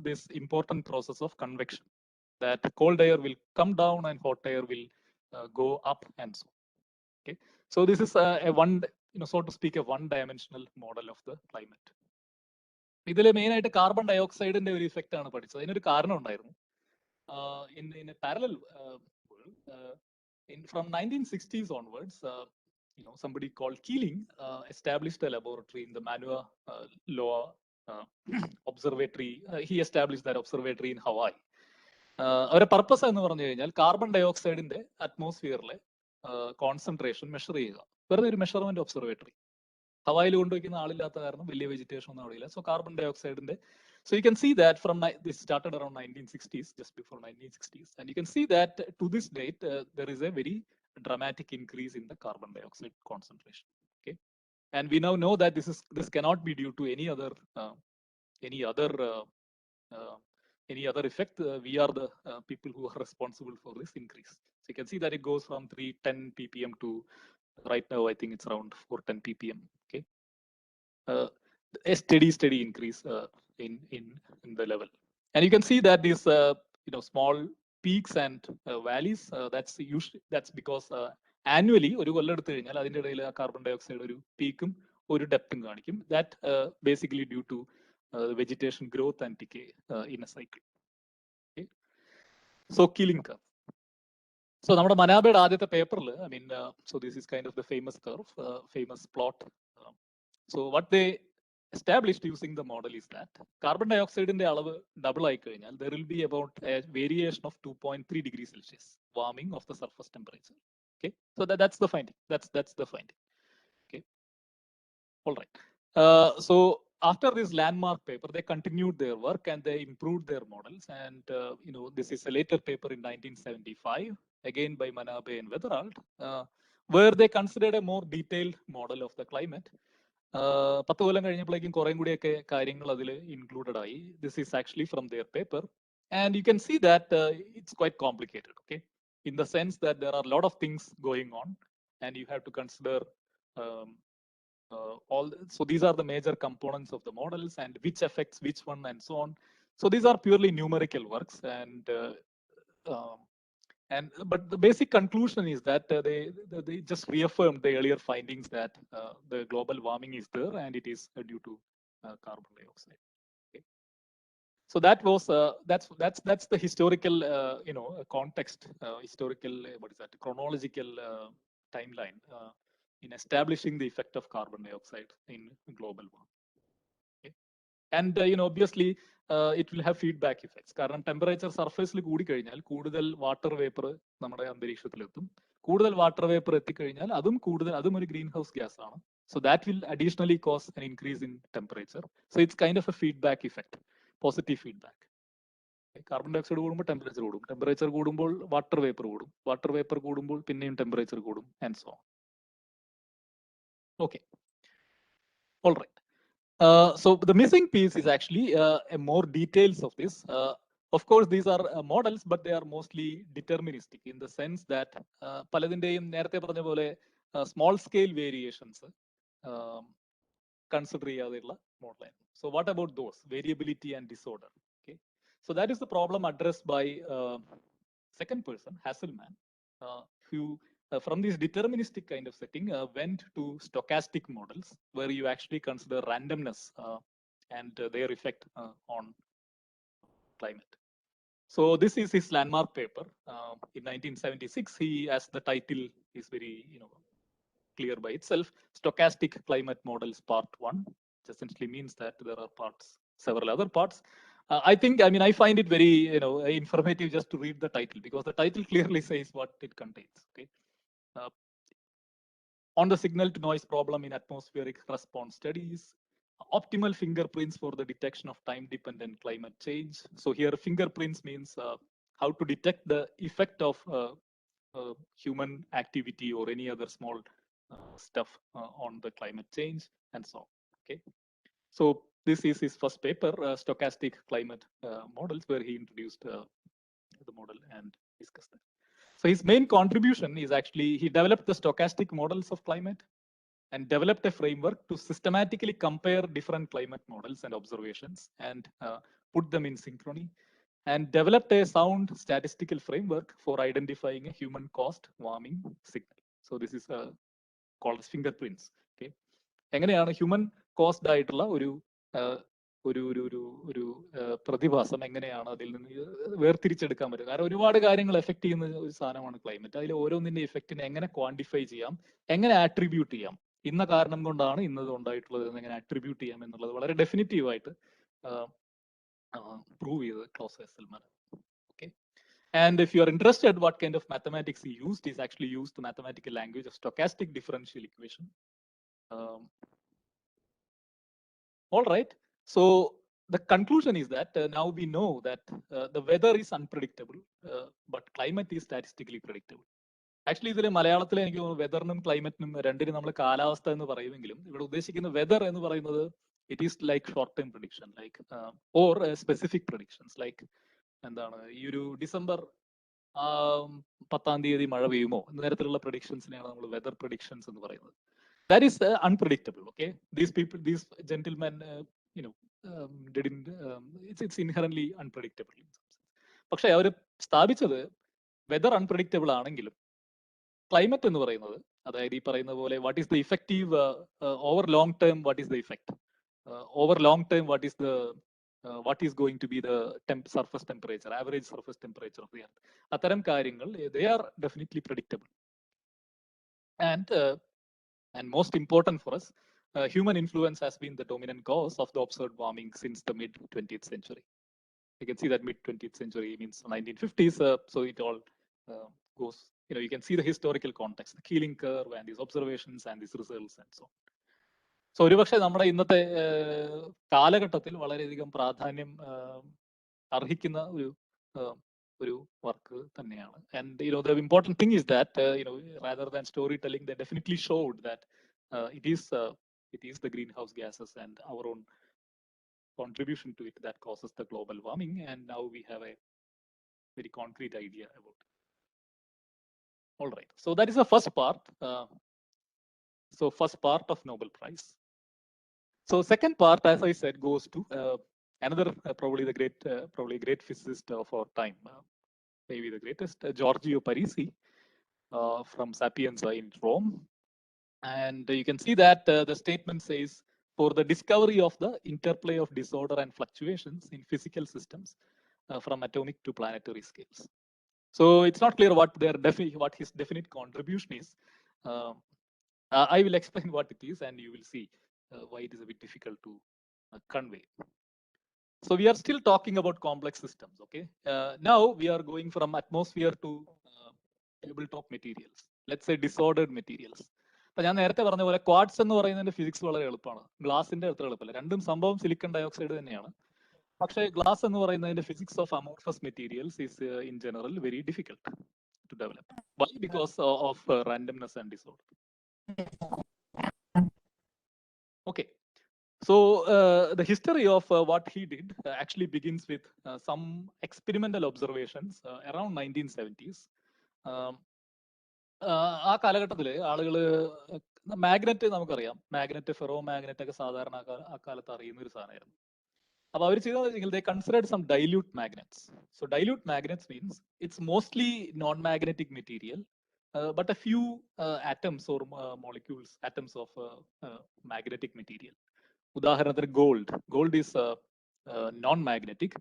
[SPEAKER 2] this important process of convection, that cold air will come down and hot air will go up, and so. Okay, so this is a one, so to speak, a one-dimensional model of the climate. ഇതിൽ main ആയിട്ട് carbon ഡൈ ഓക്സൈഡിന്റെ ഒരു effect ആണ് പഠിച്ചത്. അതിനൊരു കാരണം ഉണ്ടായിരുന്നു. In a parallel from 1960s onwards, somebody called Keeling established a laboratory in the Manua Loa Observatory. He established that observatory in Hawaii. അവരുടെ പർപ്പസ് എന്ന് പറഞ്ഞു കഴിഞ്ഞാൽ കാർബൺ ഡൈ ഓക്സൈഡിന്റെ അറ്റ്മോസ്ഫിയറിലെ കോൺസെൻട്രേഷൻ മെഷർ ചെയ്യുക. വെറുതെ ഒരു മെഷർമെന്റ് ഒബ്സർവേറ്ററി. ഹവായിൽ കൊണ്ടുവയ്ക്കുന്ന ആളില്ലാത്ത കാരണം വലിയ വെജിറ്റേഷൻ ഒന്നും അവിടെ ഇല്ല. സോ കാർബൺ ഡൈ ഓക്സൈഡിന്റെ, so you can see that from this started around 1960s, just before 1960s, and you can see that to this date there is a very dramatic increase in the carbon dioxide concentration. Okay, and we now know that this cannot be due to any other effect. We are the people who are responsible for this increase. So you can see that it goes from 310 ppm to right now I think it's around 410 ppm. Okay, a steady increase in the level, and you can see that these small peaks and valleys, that's because annually ഒരു കൊല്ലം എടുത്തു കഴിഞ്ഞാൽ അതിന്റെ ഇടയിൽ ആ carbon dye oxide ഒരു പീക്കും ഒരു ഡെപ്തും കാണിക്കും. That basically due to vegetation growth and decay in a cycle. Okay, so Keeling curve. So നമ്മുടെ മനാബയുടെ ആദ്യത്തെ പേപ്പറിൽ, I mean, so this is kind of the famous curve, famous plot. So what they established using the model is that carbon dioxide in the அளவு double ആയി കഴിഞ്ഞാൽ there will be about a variation of 2.3 degrees Celsius warming of the surface temperature. Okay, so that's the finding. That's the finding. Okay, all right. So after this landmark paper, they continued their work and they improved their models. And this is a later paper in 1975, again by Manabe and Weatherald, where they considered a more detailed model of the climate. 10 കൊല്ലം കഴിഞ്ഞപ്പോഴേക്കും കുറേം കൂടിയൊക്കെ കാര്യങ്ങൾ അതിൽ included ആയി. This is actually from their paper, and you can see that it's quite complicated. Okay, in the sense that there are a lot of things going on and you have to consider so these are the major components of the models and which affects which one and so on. So these are purely numerical works, but the basic conclusion is that they just reaffirmed the earlier findings that the global warming is there and it is due to carbon dioxide. Okay. So that was that's the historical context, historical what is that, chronological timeline in establishing the effect of carbon dioxide in global warming. Okay. And obviously it will have feedback effects. കാരണം temperature സർഫേസിൽ കൂടി കഴിഞ്ഞാൽ കൂടുതൽ water vapour നമ്മുടെ അന്തരീക്ഷത്തിലെത്തും. കൂടുതൽ water vapour എത്തിക്കഴിഞ്ഞാൽ അതും ഒരു ഗ്രീൻ ഹൗസ് ഗ്യാസ് ആണ്. So that will additionally cause an increase in temperature. So it's kind of a feedback effect, positive feedback. Carbon dioxide കൂടുമ്പോൾ ടെമ്പറേച്ചർ കൂടും, ടെമ്പറേച്ചർ കൂടുമ്പോൾ വാട്ടർ വേപ്പർ കൂടും, വാട്ടർ വേപ്പർ കൂടുമ്പോൾ പിന്നെയും ടെമ്പറേച്ചർ കൂടും, and so on. Okay, all right. So the missing piece is actually more details of this. Of course, these are models, but they are mostly deterministic in the sense that പലതിന്റെയും നേരത്തെ പറഞ്ഞ പോലെ small scale variations consider ചെയ്യാതെയുള്ള മോഡലായിരുന്നു. So what about those variability and disorder? Okay, so that is the problem addressed by second person, Hasselmann, who from this deterministic kind of setting went to stochastic models where you actually consider randomness and their effect on climate. So this is his landmark paper in 1976. He, as the title is very clear by itself, Stochastic Climate Models Part 1, which essentially means that there are several other parts. I find it very informative just to read the title, because the title clearly says what it contains. Okay, on the signal to noise problem in atmospheric response studies, optimal fingerprints for the detection of time dependent climate change. So here fingerprints means how to detect the effect of human activity or any other small stuff on the climate change and so on. Okay, so this is his first paper, Stochastic Climate Models, where he introduced the model and discussed that. So his main contribution is actually he developed the stochastic models of climate and developed a framework to systematically compare different climate models and observations and put them in synchrony, and developed a sound statistical framework for identifying a human caused warming signal. So this is called as fingerprints. Okay, എങ്ങനെയാണ് human caused ആയിട്ടുള്ള ഒരു പ്രതിഭാസം എങ്ങനെയാണ് അതിൽ നിന്ന് വേർതിരിച്ചെടുക്കാൻ പറ്റും? കാരണം ഒരുപാട് കാര്യങ്ങൾ എഫക്ട് ചെയ്യുന്ന ഒരു സാധനമാണ് ക്ലൈമറ്റ്. അതിൽ ഓരോന്നിന്റെ ഇഫക്റ്റിനെ എങ്ങനെ ക്വാണ്ടിഫൈ ചെയ്യാം, എങ്ങനെ ആട്രിബ്യൂട്ട് ചെയ്യാം, ഇന്ന കാരണം കൊണ്ടാണ് ഇന്നത് ഉണ്ടായിട്ടുള്ളത് എന്ന് എങ്ങനെ ആട്രിബ്യൂട്ട് ചെയ്യാം എന്നുള്ളത് വളരെ ഡെഫിനിറ്റീവ് ആയിട്ട് പ്രൂവ് ചെയ്തത് close ഹെസ്സൽമാൻ. Okay, and if you are interested what kind of mathematics he used, is actually used the mathematical language of stochastic differential equation. All right, so the conclusion is that now we know that the weather is unpredictable, but climate is statistically predictable. Actually ഇതിൽ മലയാളത്തിൽ എനിക്ക് തോന്നുന്നു വെതറിനും ക്ലൈമറ്റിനും രണ്ടിനും നമ്മൾ കാലാവസ്ഥ എന്ന് പറയുമെങ്കിലും ഇവിടെ ഉദ്ദേശിക്കുന്ന വെതർ എന്ന് പറയുന്നത് it is like short time prediction, like or specific predictions, like എന്താണ് ഈ ഒരു ഡിസംബർ 10-ാം തീയതി മഴ പെയ്യുമോ എന്ന തരത്തിലുള്ള പ്രഡിക്ഷൻസിനെയാണ് നമ്മൾ വെതർ പ്രഡിക്ഷൻസ് എന്ന് പറയുന്നത്. That is unpredictable. Okay, these gentlemen, it's inherently unpredictable. പക്ഷെ അവർ സ്ഥാപിച്ചത് വെതർ അൺപ്രഡിക്റ്റബിൾ ആണെങ്കിലും ക്ലൈമറ്റ് എന്ന് പറയുന്നത്, അതായത് ഈ പറയുന്ന പോലെ what is the effective over long term, what is the effect over long term, what is going to be the surface temperature, average surface temperature of the earth, അത്തരം കാര്യങ്ങൾ they are definitely predictable. And most important for us, human influence has been the dominant cause of the observed warming since the mid 20th century. You can see that mid 20th century means 1950s, so it all goes, you can see the historical context, the Keeling curve and these observations and these results and so on. So ഒരുപക്ഷെ നമ്മുടെ ഇന്നത്തെ കാലഘട്ടത്തിൽ വളരെയധികം പ്രാധാന്യം അർഹിക്കുന്ന ഒരു work തന്നെയാണ്. And the important thing is that rather than storytelling, they definitely showed that it is the greenhouse gases and our own contribution to it that causes the global warming, and now we have a very concrete idea about it. All right, so that is the first part. First part of Nobel Prize. So second part, as I said, goes to another probably a great physicist of our time, maybe the greatest, Giorgio Parisi, from Sapienza in Rome. And you can see that the statement says, for the discovery of the interplay of disorder and fluctuations in physical systems from atomic to planetary scales. So it's not clear what his definite contribution is. I will explain what it is, and you will see why it is a bit difficult to convey. So we are still talking about complex systems. Okay, now we are going from atmosphere to tabletop materials. Let's say disordered materials. അപ്പൊ ഞാൻ നേരത്തെ പറഞ്ഞ പോലെ quartz എന്ന് പറയുന്നതിന്റെ physics വളരെ എളുപ്പമാണ്, ഗ്ലാസിന്റെ അത്ര എളുപ്പമല്ല. രണ്ടും സംഭവം സിലിക്കൺ ഡയോക്സൈഡ് തന്നെയാണ്. പക്ഷേ ഗ്ലാസ് എന്ന് പറയുന്നതിന്റെ physics of amorphous materials is in general very difficult to develop. Why? Because of randomness and disorder. Okay, so the history of what he did actually begins with some experimental observations around 1970s. ആ കാലഘട്ടത്തിൽ ആളുകൾ magnet നമുക്കറിയാം, magnet, ferro magnet ഒക്കെ സാധാരണ അക്കാലത്ത് അറിയുന്ന ഒരു സാധനമായിരുന്നു. അപ്പൊ അവർ ചെയ്തതെന്ന് വെച്ചാൽ they considered some dilute magnets. So dilute magnets means it's mostly non-magnetic material, but a few atoms or molecules, atoms of magnetic material. ഉദാഹരണത്തിന് gold is non-magnetic,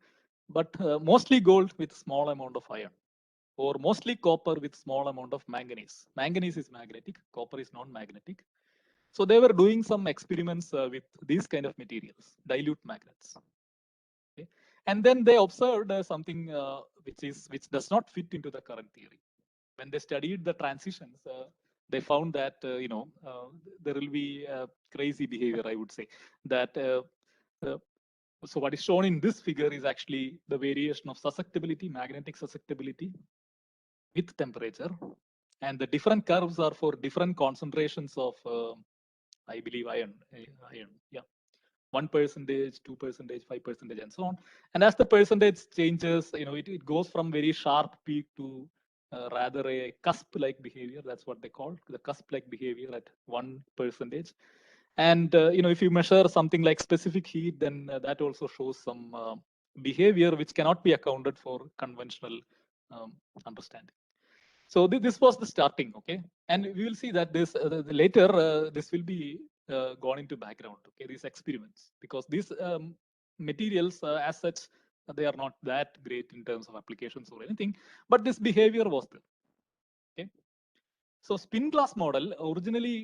[SPEAKER 2] but mostly gold with small amount of iron, or mostly copper with small amount of manganese. Manganese is magnetic, copper is non-magnetic. So they were doing some experiments with these kind of materials, dilute magnets. Okay. And then they observed something which does not fit into the current theory. When they studied the transitions, they found that there will be crazy behavior, I would say. That so what is shown in this figure is actually the variation of susceptibility, magnetic susceptibility with temperature, and the different curves are for different concentrations of I believe iron, yeah, 1%, 2%, 5%, and so on. And as the percentage changes, it goes from very sharp peak to rather a cusp-like behavior. That's what they call the cusp-like behavior at 1%. And if you measure something like specific heat, then that also shows some behavior which cannot be accounted for conventional understanding. So this was the starting, okay, and we will see that this later this will be gone into background, okay, these experiments, because these materials as such, they are not that great in terms of applications or anything, but this behavior was there, okay. So spin glass model, originally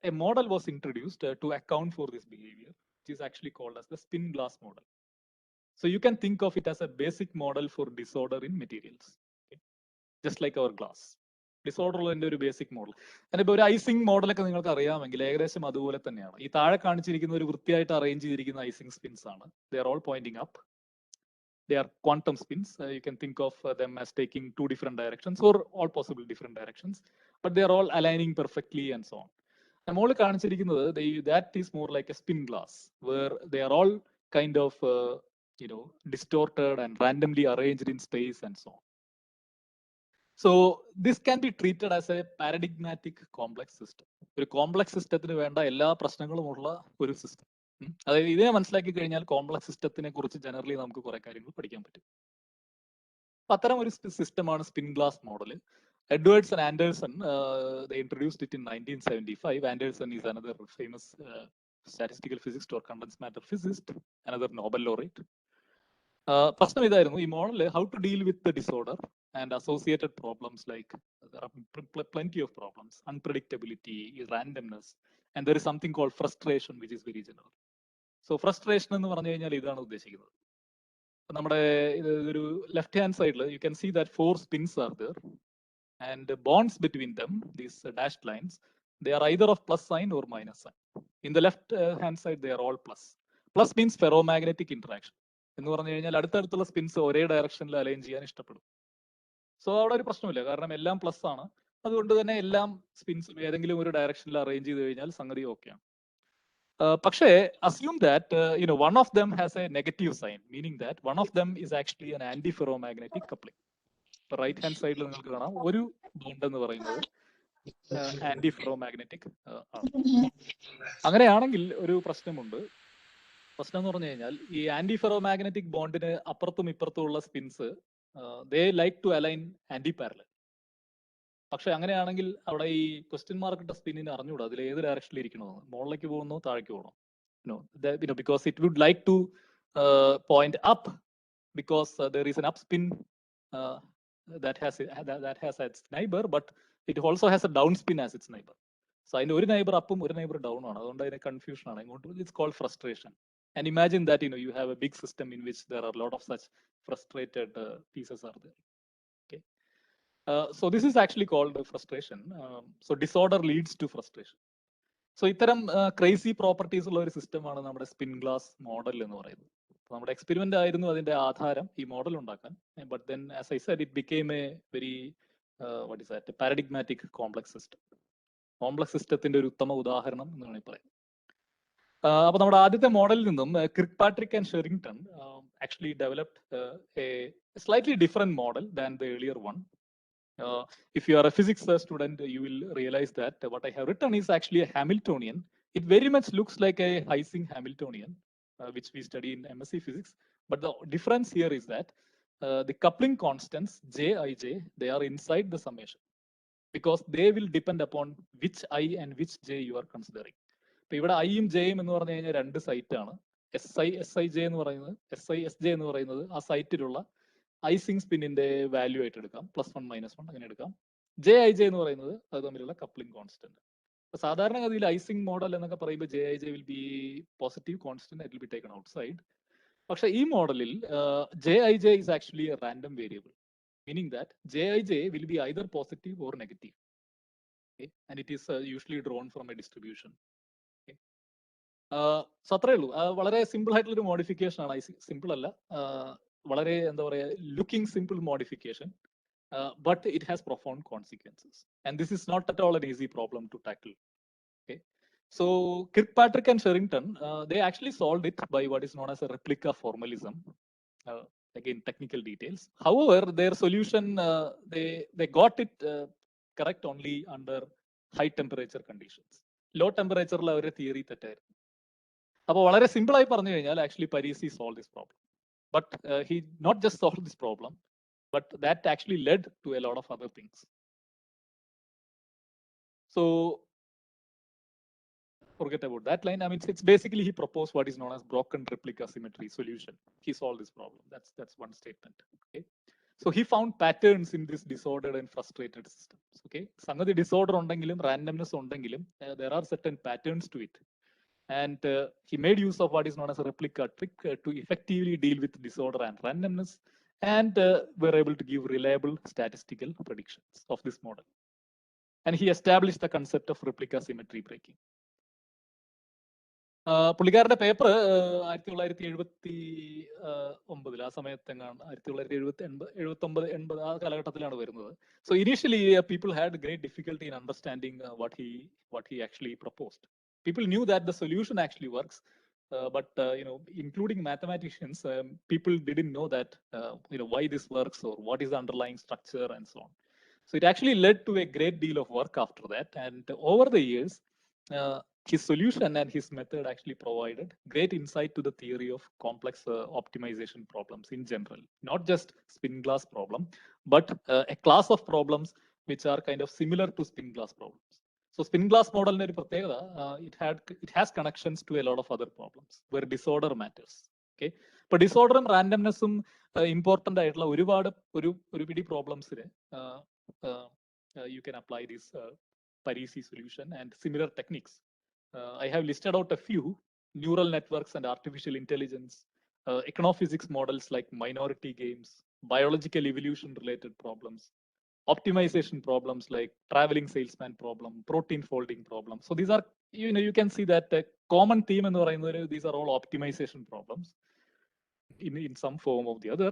[SPEAKER 2] a model was introduced to account for this behavior, which is actually called as the spin glass model. So you can think of it as a basic model for disorder in materials, okay? Just like our glass. Disorder ഉള്ളതിന്റെ ഒരു basic model. അതിനിപ്പോ ഒരു icing മോഡലൊക്കെ നിങ്ങൾക്ക് അറിയാമെങ്കിൽ ഏകദേശം അതുപോലെ തന്നെയാണ്. ഈ താഴെ കാണിച്ചിരിക്കുന്ന ഒരു വൃത്തിയായിട്ട് അറേഞ്ച് ചെയ്തിരിക്കുന്ന ഐസിംഗ് സ്പിൻസ് ആണ്. They are all pointing up. They are quantum spins. You can think of them as taking two different directions or all possible different directions, but they are all aligning perfectly and so on. നമ്മൾ കാണിച്ചിരിക്കുന്നത് that is more like a spin glass where they are all kind of distorted and randomly arranged in space and so on. So this can be treated as a paradigmatic complex system. ഒരു complex സിസ്റ്റത്തിന് വേണ്ട എല്ലാ പ്രശ്നങ്ങളും ഉള്ള ഒരു system. അതായത് ഇതിനെ മനസ്സിലാക്കി കഴിഞ്ഞാൽ കോംപ്ലക്സ് സിസ്റ്റത്തിനെ കുറിച്ച് ജനറലി നമുക്ക് കുറെ കാര്യങ്ങൾ പഠിക്കാൻ പറ്റും. അപ്പൊ അത്തരം ഒരു സിസ്റ്റമാണ് spin glass model. Edwards and Anderson, they introduced it in 1975. Anderson is another famous statistical physicist or condensed matter physicist, another Nobel laureate. പ്രശ്നം ഇതായിരുന്നു, ഈ model how to deal with the disorder and associated problems, like there are plenty of problems, unpredictability, randomness, and there is something called frustration, which is very general. So frustration എന്ന് പറഞ്ഞു കഴിഞ്ഞാൽ ഇതാണ് ഉദ്ദേശിക്കുന്നത്. നമ്മുടെ ഒരു ലെഫ്റ്റ് ഹാൻഡ് സൈഡിൽ you can see that 4 spins are there, and bonds between them, these dashed lines, they are either of plus sign or minus sign. In the left hand side, they are all plus. Plus means ferromagnetic interaction. എന്ന് പറഞ്ഞു കഴിഞ്ഞാൽ അടുത്തടുത്തുള്ള sphinx ഒരേ ഡയറക്ഷനിൽ align ചെയ്യാൻ ഇഷ്ടപ്പെടും. So അവിടെ ഒരു പ്രശ്നമില്ല, കാരണം എല്ലാം പ്ലസ് ആണ്. അതുകൊണ്ട് തന്നെ എല്ലാം സ്പിൻസും ഏതെങ്കിലും ഒരു ഡയറക്ഷനിൽ അറേഞ്ച് ചെയ്ത് കഴിഞ്ഞാൽ സംഗതി ഓക്കെയാണ്. പക്ഷേ assume that one of them has a negative sign, meaning that one of them is actually an anti-ferromagnetic coupling. Right hand സൈഡിൽ നിങ്ങൾക്ക് കാണാം ഒരു ബോണ്ട് എന്ന് പറയുന്നത് ആന്റി ഫെറോമാഗ്നറ്റിക് ആണ്. അങ്ങനെയാണെങ്കിൽ ഒരു പ്രശ്നമുണ്ട്. പ്രശ്നം എന്ന് പറഞ്ഞു കഴിഞ്ഞാൽ ഈ ആന്റി ഫെറോമാഗ്നറ്റിക് ബോണ്ടിന് അപ്പുറത്തും ഇപ്പുറത്തും ഉള്ള spins they like to align anti parallel. പക്ഷെ അങ്ങനെയാണെങ്കിൽ അവിടെ ഈ ക്വസ്റ്റ്യൻ മാർക്ക് ഇട്ട സ്പിന്നിന് അറിഞ്ഞുകൂടാ അതിൽ ഏത് ഡയറക്ഷനിൽ ഇരിക്കണമെന്ന്, മുകളിലേക്ക് പോകുന്നോ താഴേക്ക് പോകണോ. Because it would like to point up, because there is an up spin that has its neighbor, but it also has a down spin as its neighbor. So അതിന്റെ ഒരു നൈബർ അപ്പും ഒരു നൈബർ ഡൗൺ ആണ്, അതുകൊണ്ട് അതിന് confusion ആണ്. It's called frustration. And imagine that you have a big system in which there are a lot of such frustrated pieces are there. Okay, so this is actually called frustration. So disorder leads to frustration. So ഇത്തരം crazy properties ഉള്ള ഒരു സിസ്റ്റമാണ് നമ്മുടെ spin glass model എന്ന് പറയുന്നത്. നമ്മുടെ experiment ആയിരുന്നു അതിന്റെ ആധാരം, ഈ മോഡൽ ഉണ്ടാക്കാൻ. But then as I said it became a very what is that paradigmatic complex system. കോംപ്ലക്സ് സിസ്റ്റത്തിന്റെ ഒരു ഉത്തമ ഉദാഹരണം എന്ന് വേണമെങ്കിൽ പറയാം. അപ്പൊ നമ്മുടെ ആദ്യത്തെ മോഡലിൽ നിന്നും Kirkpatrick and Sherrington actually developed a slightly different model than the earlier one. If you are a physics student, you will realize that what I have written is actually a Hamiltonian. It very much looks like a Ising Hamiltonian, which we study in MSc physics. But the difference here is that the coupling constants, Jij, they are inside the summation because they will depend upon which I and which J you are considering. ഇപ്പൊ ഇവിടെ ഐയും ജെയും എന്ന് പറഞ്ഞു കഴിഞ്ഞാൽ രണ്ട് site ആണ്. SI J എന്ന് പറയുന്നത് SI എന്ന് പറയുന്നത് ആ സൈറ്റിലുള്ള ഐസിങ് സ്പിന്നിന്റെ വാല്യൂ ആയിട്ട് എടുക്കാം, +1 -1 അങ്ങനെ എടുക്കാം. JIJ എന്ന് പറയുന്നത് അത് തമ്മിലുള്ള കപ്ലിംഗ് കോൺസ്റ്റന്റ്. സാധാരണഗതിയിൽ ഐസിങ് മോഡൽ എന്നൊക്കെ പറയുമ്പോൾ JIJ will be positive constant, it will be taken outside. പക്ഷെ ഈ മോഡലിൽ JIJ is actually A random variable, meaning that Jij will be either positive or negative. Okay? And it is usually drawn from a distribution. Okay? So അത്രേ ഉള്ളൂ. വളരെ simple ആയിട്ടുള്ള ഒരു modification ആണ്. Simple അല്ല, വളരെ എന്താ പറയാ, looking simple modification, but it has profound consequences. And this is not at all an easy problem to tackle. Okay? So Kirkpatrick and Sherrington, they actually solved it by what is known as a replica formalism. Again, technical details. However, their solution, they got it correct only under high temperature conditions. Low temperature la avare theory തെറ്റായിരുന്നു. അപ്പോൾ വളരെ simple ആയി പറഞ്ഞു കഴിഞ്ഞാൽ actually Parisi solved this problem. But he not just solved this problem, but that actually led to a lot of other things. So forget about that line. I mean, it's basically he proposed what is known as broken replica symmetry solution. He solved this problem. That's one statement. Okay. So he found patterns in this disordered and frustrated systems. Okay. Sangati disorder undengilum, randomness undengilum, there are certain patterns to it. And he made use of what is known as a replica trick to effectively deal with disorder and randomness, and were able to give reliable statistical predictions of this model. And he established the concept of replica symmetry breaking. പുള്ളിക്കാരുടെ paper 1979 ആ സമയത്തെങ്ങാണ്, 1979-80 ആ കാലഘട്ടത്തിലാണ് വരുന്നത്. So initially people had great difficulty in understanding what he actually proposed. People knew that the solution actually works, but including mathematicians, people didn't know that why this works or what is the underlying structure and so on. So it actually led to a great deal of work after that, and over the years his solution and his method actually provided great insight to the theory of complex optimization problems in general, not just spin glass problem, but a class of problems which are kind of similar to spin glass problems. So spin glass model ne oru pratyekada, it has connections to a lot of other problems where disorder matters. Okay, but disorder and randomness important ആയിട്ടുള്ള ഒരുപാട് ഒരു പിടി പ്രോബ്ലംസിന് you can apply this Parisi solution and similar techniques. I have listed out a few: neural networks and artificial intelligence, econophysics models like minority games, biological evolution related problems, optimization problems like traveling salesman problem, protein folding problem. So these are, you can see that a common theme in these are all optimization problems in some form or the other,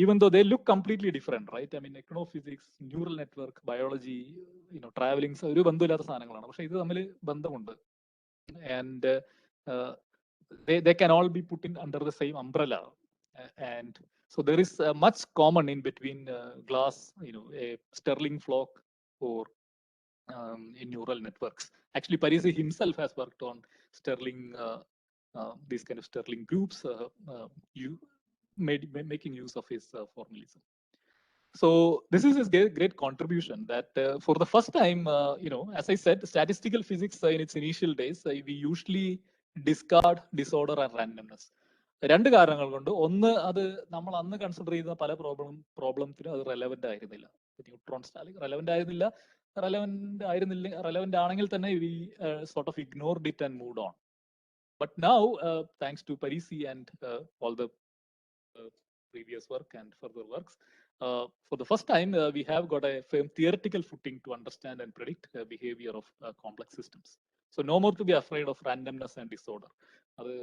[SPEAKER 2] even though they look completely different, right? I mean, econophysics, neural network, biology, traveling, ഒരു ബന്ധമില്ലാത്ത സാധനങ്ങളാണ്, പക്ഷെ ഇത് തമ്മിൽ ബന്ധമുണ്ട്. And they can all be put in under the same umbrella, and so there is much common in between glass, a Stirling flock, or in neural networks. Actually, Parisi himself has worked on Stirling, these kind of Stirling groups, making use of his formalism. So this is his great contribution that for the first time, as I said, statistical physics in its initial days, we usually discard disorder and randomness. രണ്ട് കാരണങ്ങൾ കൊണ്ട്. ഒന്ന്, അത് നമ്മൾ അന്ന് consider ചെയ്ത പല പ്രോബ്ലത്തിനും അത് റെലവെന്റ് ആയിരുന്നില്ല. ന്യൂട്രോൺ സ്റ്റാലിംഗ് റെലവെന്റ് ആണെങ്കിൽ തന്നെ we sort of ignored it and moved on. But now, thanks to Parisi and all the previous work and further works, for the first time, we have got a firm theoretical footing to understand and predict the behavior of complex systems. So no more to be afraid of randomness and disorder. അത്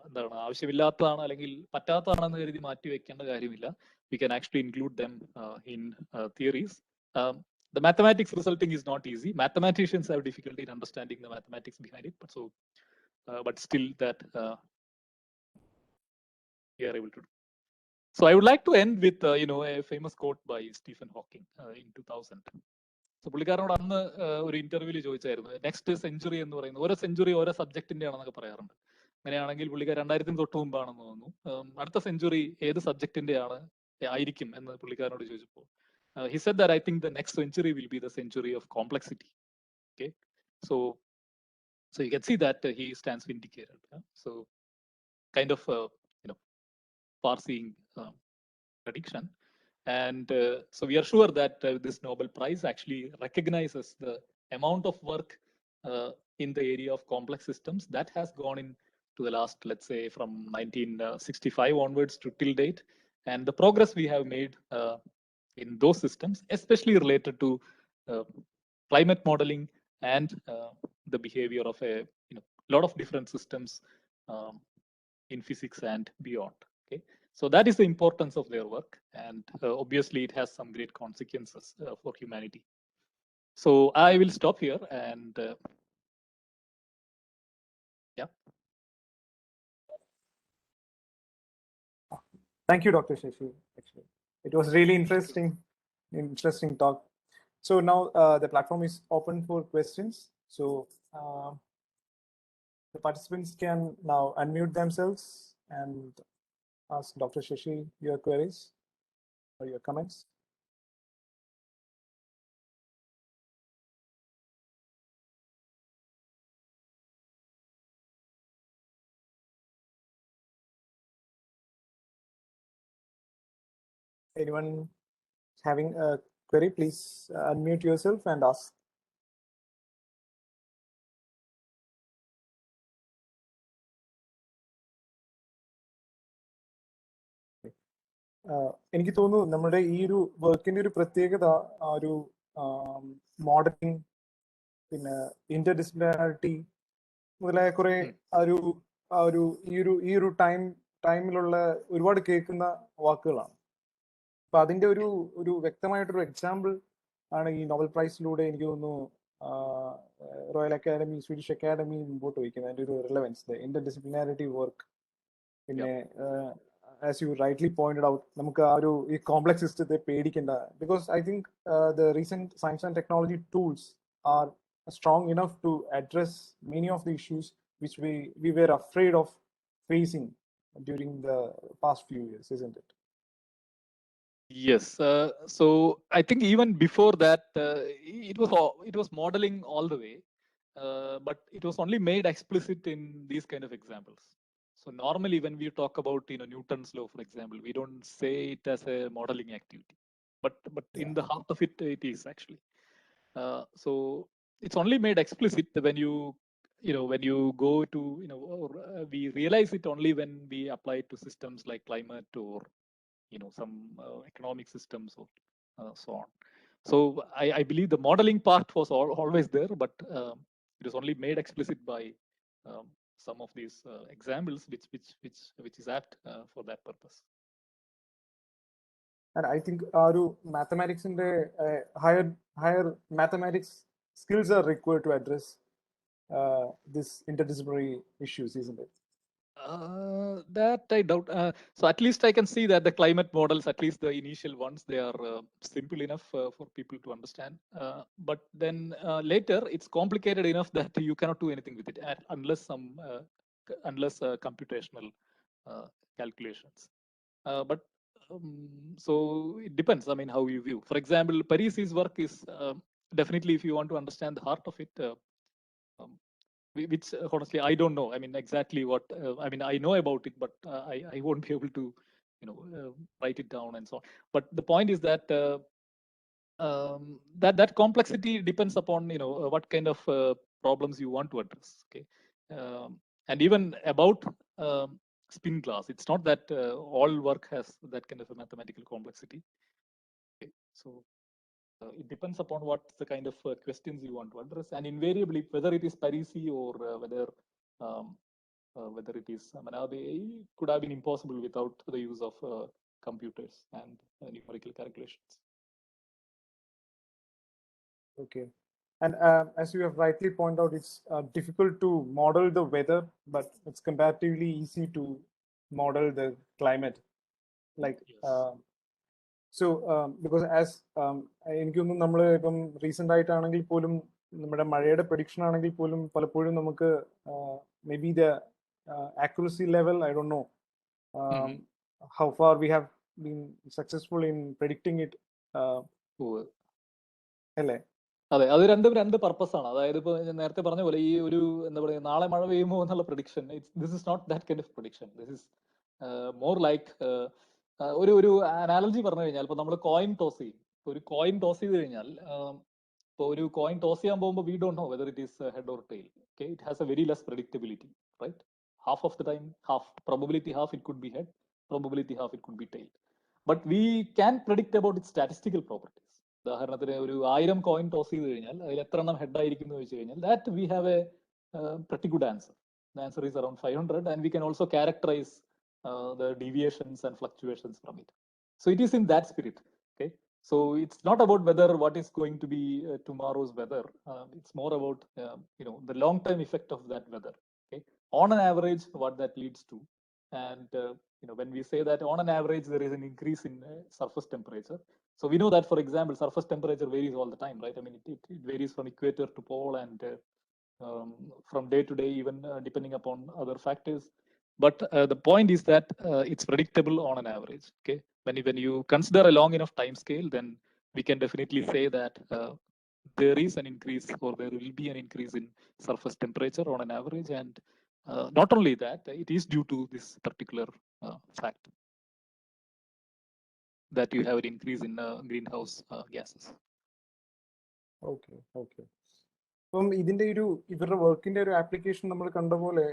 [SPEAKER 2] എന്താണ്, ആവശ്യമില്ലാത്തതാണ് അല്ലെങ്കിൽ പറ്റാത്തതാണെന്ന് കരുതി മാറ്റി വെക്കേണ്ട കാര്യമില്ല. We can actually include them in theories. The mathematics resulting is not easy. Mathematicians have difficulty in understanding the mathematics behind it, but still that we are able to do. So I would like to end with a famous quote by Stephen Hawking in 2000. So പുള്ളിക്കാരനോട് അന്ന് ഒരു ഇന്റർവ്യൂവിൽ ചോദിച്ചായിരുന്നു next century എന്ന് പറയുന്നത് ഓരോ century ഓരോ സബ്ജക്റ്റിന്റെ ആണെന്നൊക്കെ പറയാറുണ്ട്. അങ്ങനെയാണെങ്കിൽ പുള്ളിക്കാരൻ 2000 തൊട്ട് മുമ്പാണെന്ന് തോന്നുന്നു. അടുത്ത സെഞ്ചുറി ഏത് സബ്ജക്റ്റിന്റെ ആയിരിക്കും എന്ന് പുള്ളിക്കാരനോട് ചോദിച്ചപ്പോൾ he said that I think the next century will be the century of complexity. Okay, so you can see that he stands vindicated. So kind of far-seeing prediction. And so we are sure that this Nobel Prize actually recognizes the amount of work in the area of complex systems that has gone into the last, let's say, from 1965 onwards to till date, and the progress we have made in those systems, especially related to climate modeling and the behavior of a lot of different systems in physics and beyond. Okay, so that is the importance of their work, and obviously it has some great consequences for humanity. So I will stop here and yeah.
[SPEAKER 1] Thank you, Dr. Shashi. Actually, it was really interesting talk. So now the platform is open for questions. So the participants can now unmute themselves and ask Dr. Shashi your queries or your comments. Anyone having a query, please unmute yourself and ask. എനിക്ക് തോന്നുന്നു നമ്മുടെ ഈ ഒരു വർക്കിന്റെ ഒരു പ്രത്യേകത ആ ഒരു മോഡലിംഗ് പിന്നെ ഇന്റർഡിസിപ്ലിനാരിറ്റി മുതലായ കുറെ ഈ ഒരു ടൈമിലുള്ള ഒരുപാട് കേൾക്കുന്ന വാക്കുകളാണ്. അപ്പൊ അതിന്റെ ഒരു വ്യക്തമായിട്ടൊരു എക്സാമ്പിൾ ആണ് ഈ നോബൽ പ്രൈസിലൂടെ എനിക്ക് തോന്നുന്നു റോയൽ അക്കാഡമി, സ്വീഡിഷ് അക്കാഡമി മുമ്പോട്ട് വയ്ക്കുന്നത്. അതിന്റെ ഒരു റിലവൻസ്, ഇന്റർഡിസിപ്ലിനാരിറ്റി വർക്ക്. പിന്നെ as you rightly pointed out, നമുക്ക് ആ ഒരു ഈ കോംപ്ലക്സ് സിസ്റ്റത്തെ പേടിക്കേണ്ട, because I think the recent science and technology tools are strong enough to address many of the issues which we were afraid of facing during the past few years, isn't it?
[SPEAKER 2] Yes. So I think even before that, it was modeling all the way, but it was only made explicit in these kind of examples. So normally when we talk about Newton's law, for example, we don't say it as a modeling activity, but in the heart of it, it is actually. So it's only made explicit when you go to or we realize it only when we apply it to systems like climate or some economic systems or so on. So I believe the modeling part was always there, but it was only made explicit by some of these examples, which is apt for that purpose.
[SPEAKER 1] And I think our mathematics in the higher mathematics skills are required to address this interdisciplinary issues, isn't it?
[SPEAKER 2] That I doubt. So at least I can see that the climate models, at least the initial ones, they are simple enough for people to understand. But then later, it's complicated enough that you cannot do anything with it unless computational calculations. But so it depends. I mean, how you view. For example, Parisi's work is definitely, if you want to understand the heart of it. Which honestly I don't know. I mean, exactly what I mean. I know about it, but I won't be able to, write it down and so on. But the point is that that complexity depends upon what kind of problems you want to address. Okay, and even about spin class, it's not that all work has that kind of a mathematical complexity. Okay, so. It depends upon what the kind of questions you want to address, and invariably, whether it is Parisi or whether it is Manabe, could have been impossible without the use of computers and numerical calculations.
[SPEAKER 1] Okay, and as you have rightly pointed out, it's difficult to model the weather, but it's comparatively easy to model the climate. like
[SPEAKER 2] Yes.
[SPEAKER 1] so because as എനിക്ക് തോന്നുന്നു നമ്മൾ ഇപ്പം recent ആയിട്ടാണെങ്കിൽ പോലും നമ്മുടെ മഴയുടെ prediction ആണെങ്കിൽ പോലും പലപ്പോഴും നമുക്ക് may be the accuracy level, I don't know how far we have been successful in predicting it. അല്ലേ?
[SPEAKER 2] അതെ, അത് രണ്ട് പർപ്പസ് ആണ്. അതായത് ഇപ്പൊ ഞാൻ നേരത്തെ പറഞ്ഞ പോലെ ഈ ഒരു എന്താ പറയുക, നാളെ മഴ പെയ്യുമോ എന്നുള്ള prediction, this is not that kind of prediction. This is more like ഒരു അനാലജി പറഞ്ഞു കഴിഞ്ഞാൽ, ഇപ്പൊ നമ്മൾ കോയിൻ ടോസ് ചെയ്യും. ഒരു കോയിൻ ടോസ് ചെയ്ത് കഴിഞ്ഞാൽ, ഇപ്പോൾ ഒരു കോയിൻ ടോസ് ചെയ്യാൻ പോകുമ്പോൾ we don't know whether it is head or tail. Okay, it has a very less predictability, right? Half of the time, half probability, half it could be head, probability half it could be tail. But we can predict about its statistical properties. ഉദാഹരണത്തിന് ഒരു 1000 coin toss ചെയ്ത് കഴിഞ്ഞാൽ അതിൽ എത്ര എണ്ണം head ആയിരിക്കും എന്ന് ചോദിച്ചു കഴിഞ്ഞാൽ, that we have A pretty good answer. The answer is around 500, and we can also characterize the deviations and fluctuations from it. So it is in that spirit. Okay, so it's not about whether what is going to be tomorrow's weather. It's more about the long-term effect of that weather. Okay, on an average, what that leads to, and when we say that on an average there is an increase in surface temperature. So we know that, for example, surface temperature varies all the time, right? I mean, it varies from equator to pole, and from day to day, even depending upon other factors. But the point is that it's predictable on an average. Okay, when you consider a long enough time scale, then we can definitely say that there is an increase, or there will be an increase in surface temperature on an average. And not only that, it is due to this particular fact that you have an increase in greenhouse gases.
[SPEAKER 1] Okay. അപ്പം ഇതിന്റെ ഇവരുടെ വർക്കിന്റെ ഒരു application നമ്മൾ കണ്ട പോലെ,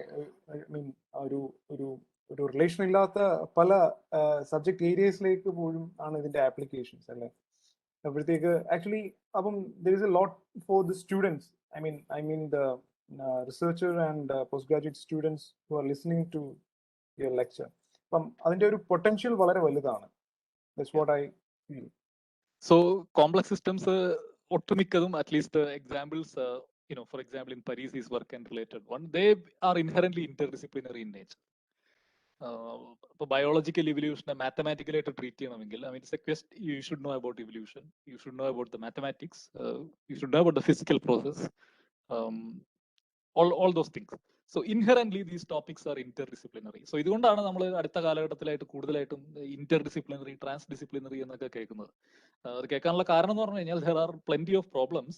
[SPEAKER 1] I mean ഒരു relation ഇല്ലാത്ത പല സബ്ജക്ട് ഏരിയസിലേക്ക് പോലും ആണ് ഇതിന്റെ ആപ്ലിക്കേഷൻസ് അല്ലേ? അപ്പോഴത്തേക്ക് ആക്ച്വലി അപ്പം there is a lot for the students, I mean the researcher and post graduate students who are listening to your lecture. അപ്പം അതിന്റെ ഒരു പൊട്ടൻഷ്യൽ വളരെ വലുതാണ്. That's what I feel.
[SPEAKER 2] So complex systems, ഒട്ടുമിക്കതും, at least the examples, for example, in Parisi's work and related one, they are inherently interdisciplinary in nature. For biological evolution, mathematical treat ചെയ്യണമെങ്കിൽ, I mean, it's a quest. You should know about evolution. You should know about the mathematics. You should know about the physical process. All those things. So inherently these topics are interdisciplinary. So ഇതുകൊണ്ടാണ് നമ്മൾ അടുത്ത കാലഘട്ടത്തിലായിട്ട് കൂടുതലായിട്ടും interdisciplinary, transdisciplinary എന്നൊക്കെ കേൾക്കുന്നത്. അത് കേൾക്കാനുള്ള കാരണം എന്ന് പറഞ്ഞു കഴിഞ്ഞാൽ, there are plenty of problems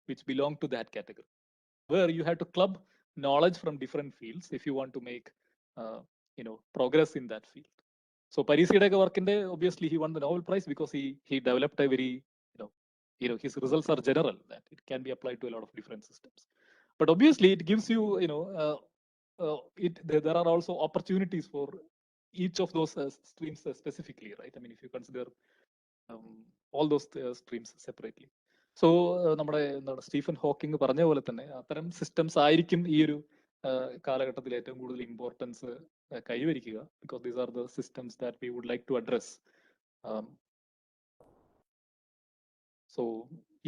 [SPEAKER 2] which belong to that category, where you have to club knowledge from different fields if you want to make progress in that field. So Parisiയുടെ വർക്കിന്റെ, obviously he won the Nobel Prize because he developed a very his results are general, that it can be applied to a lot of different systems. But obviously it gives you, there are also opportunities for each of those streams specifically, right? I mean, if you consider all those streams separately. So നമ്മുടെ Stephen Hawking പറഞ്ഞ പോലെ തന്നെ അത്തരം systems ആയിരിക്കും ഈ ഒരു കാലഘട്ടത്തിൽ ഏറ്റവും കൂടുതൽ ഇമ്പോർട്ടൻസ് കൈവരിക്കുക, because these are the systems that we would like to address. So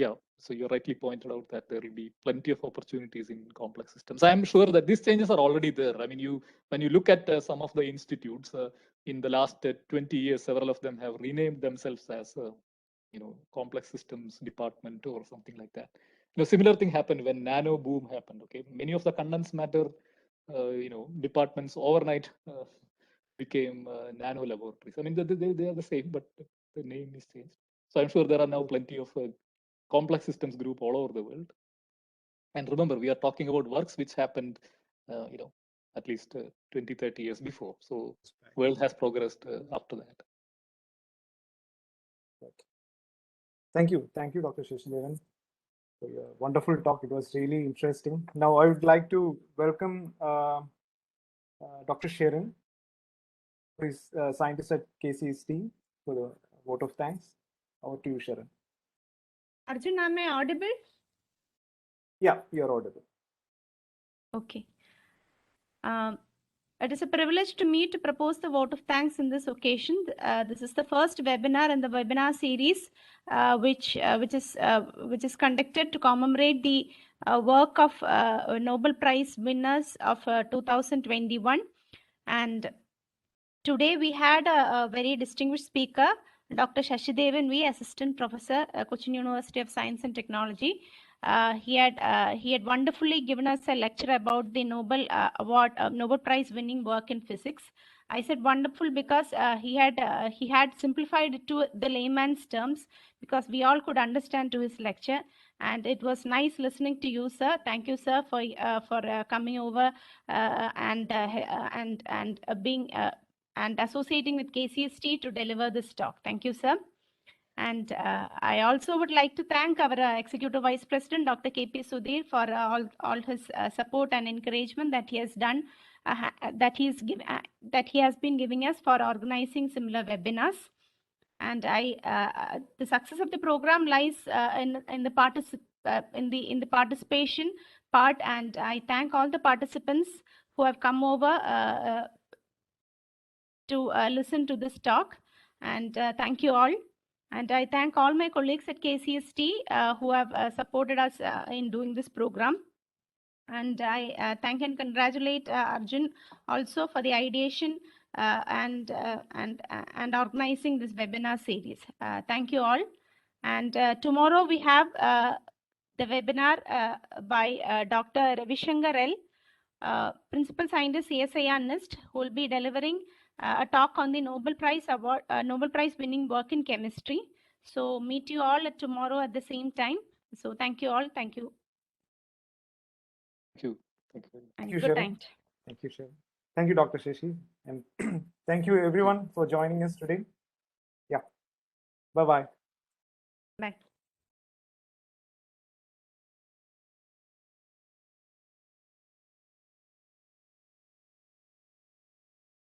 [SPEAKER 2] yeah, so you rightly pointed out that there will be plenty of opportunities in complex systems. I'm sure that these changes are already there. I mean, when you look at some of the institutes in the last 20 years, several of them have renamed themselves as complex systems department or something like that. Similar thing happened when nano boom happened. Okay, many of the condensed matter departments overnight became nano laboratories. I mean, they are the same, but the name is changed. So I'm sure there are now plenty of complex systems group all over the world. And remember, we are talking about works which happened, at least 20-30 years before. So world has progressed after that.
[SPEAKER 1] Thank you, Dr. Sheshadevan, for your wonderful talk. It was really interesting. Now I would like to welcome Dr. Sharon, who is a scientist at KCST, for the vote of thanks. Over to you, Sharon.
[SPEAKER 3] Arjun, am I audible?
[SPEAKER 1] Yeah, you're audible.
[SPEAKER 3] Okay. It is a privilege to me to propose the vote of thanks in this occasion. This is the first webinar in the webinar series, which is conducted to commemorate the work of Nobel Prize winners of 2021, and today we had a very distinguished speaker, Dr. Shashidevan V, Assistant Professor, Cochin University of Science and Technology. He had wonderfully given us a lecture about the Nobel Award, Nobel Prize winning work in physics. I said wonderful because he had simplified it to the layman's terms, because we all could understand to his lecture, and it was nice listening to you, sir. Thank you, sir, for coming over and being and associating with KCST to deliver this talk. Thank you, sir. And I also would like to thank our Executive Vice President, Dr. KP Sudhir, for all his support and encouragement that he has done, that he has been giving us for organizing similar webinars. And the success of the program lies in the participation part, and I thank all the participants who have come over to listen to this talk, and thank you all. And I thank all my colleagues at KCST who have supported us in doing this program. And I thank and congratulate Arjun also for the ideation and organizing this webinar series. Thank you all. And tomorrow we have the webinar by Dr. Ravishankar L, Principal Scientist, CSIR NIST, who will be delivering a talk on the Nobel Prize Award, Nobel Prize winning work in chemistry. So meet you all tomorrow at the same time. So thank you all. Thank you.
[SPEAKER 2] Thank you. Thank you.
[SPEAKER 1] Thank you,
[SPEAKER 3] Good
[SPEAKER 1] Sharon.
[SPEAKER 3] night.
[SPEAKER 1] Thank you, Sharon. Thank you, Dr. Shashi. And thank you, everyone, for joining us today. Yeah. Bye-bye.
[SPEAKER 3] Bye.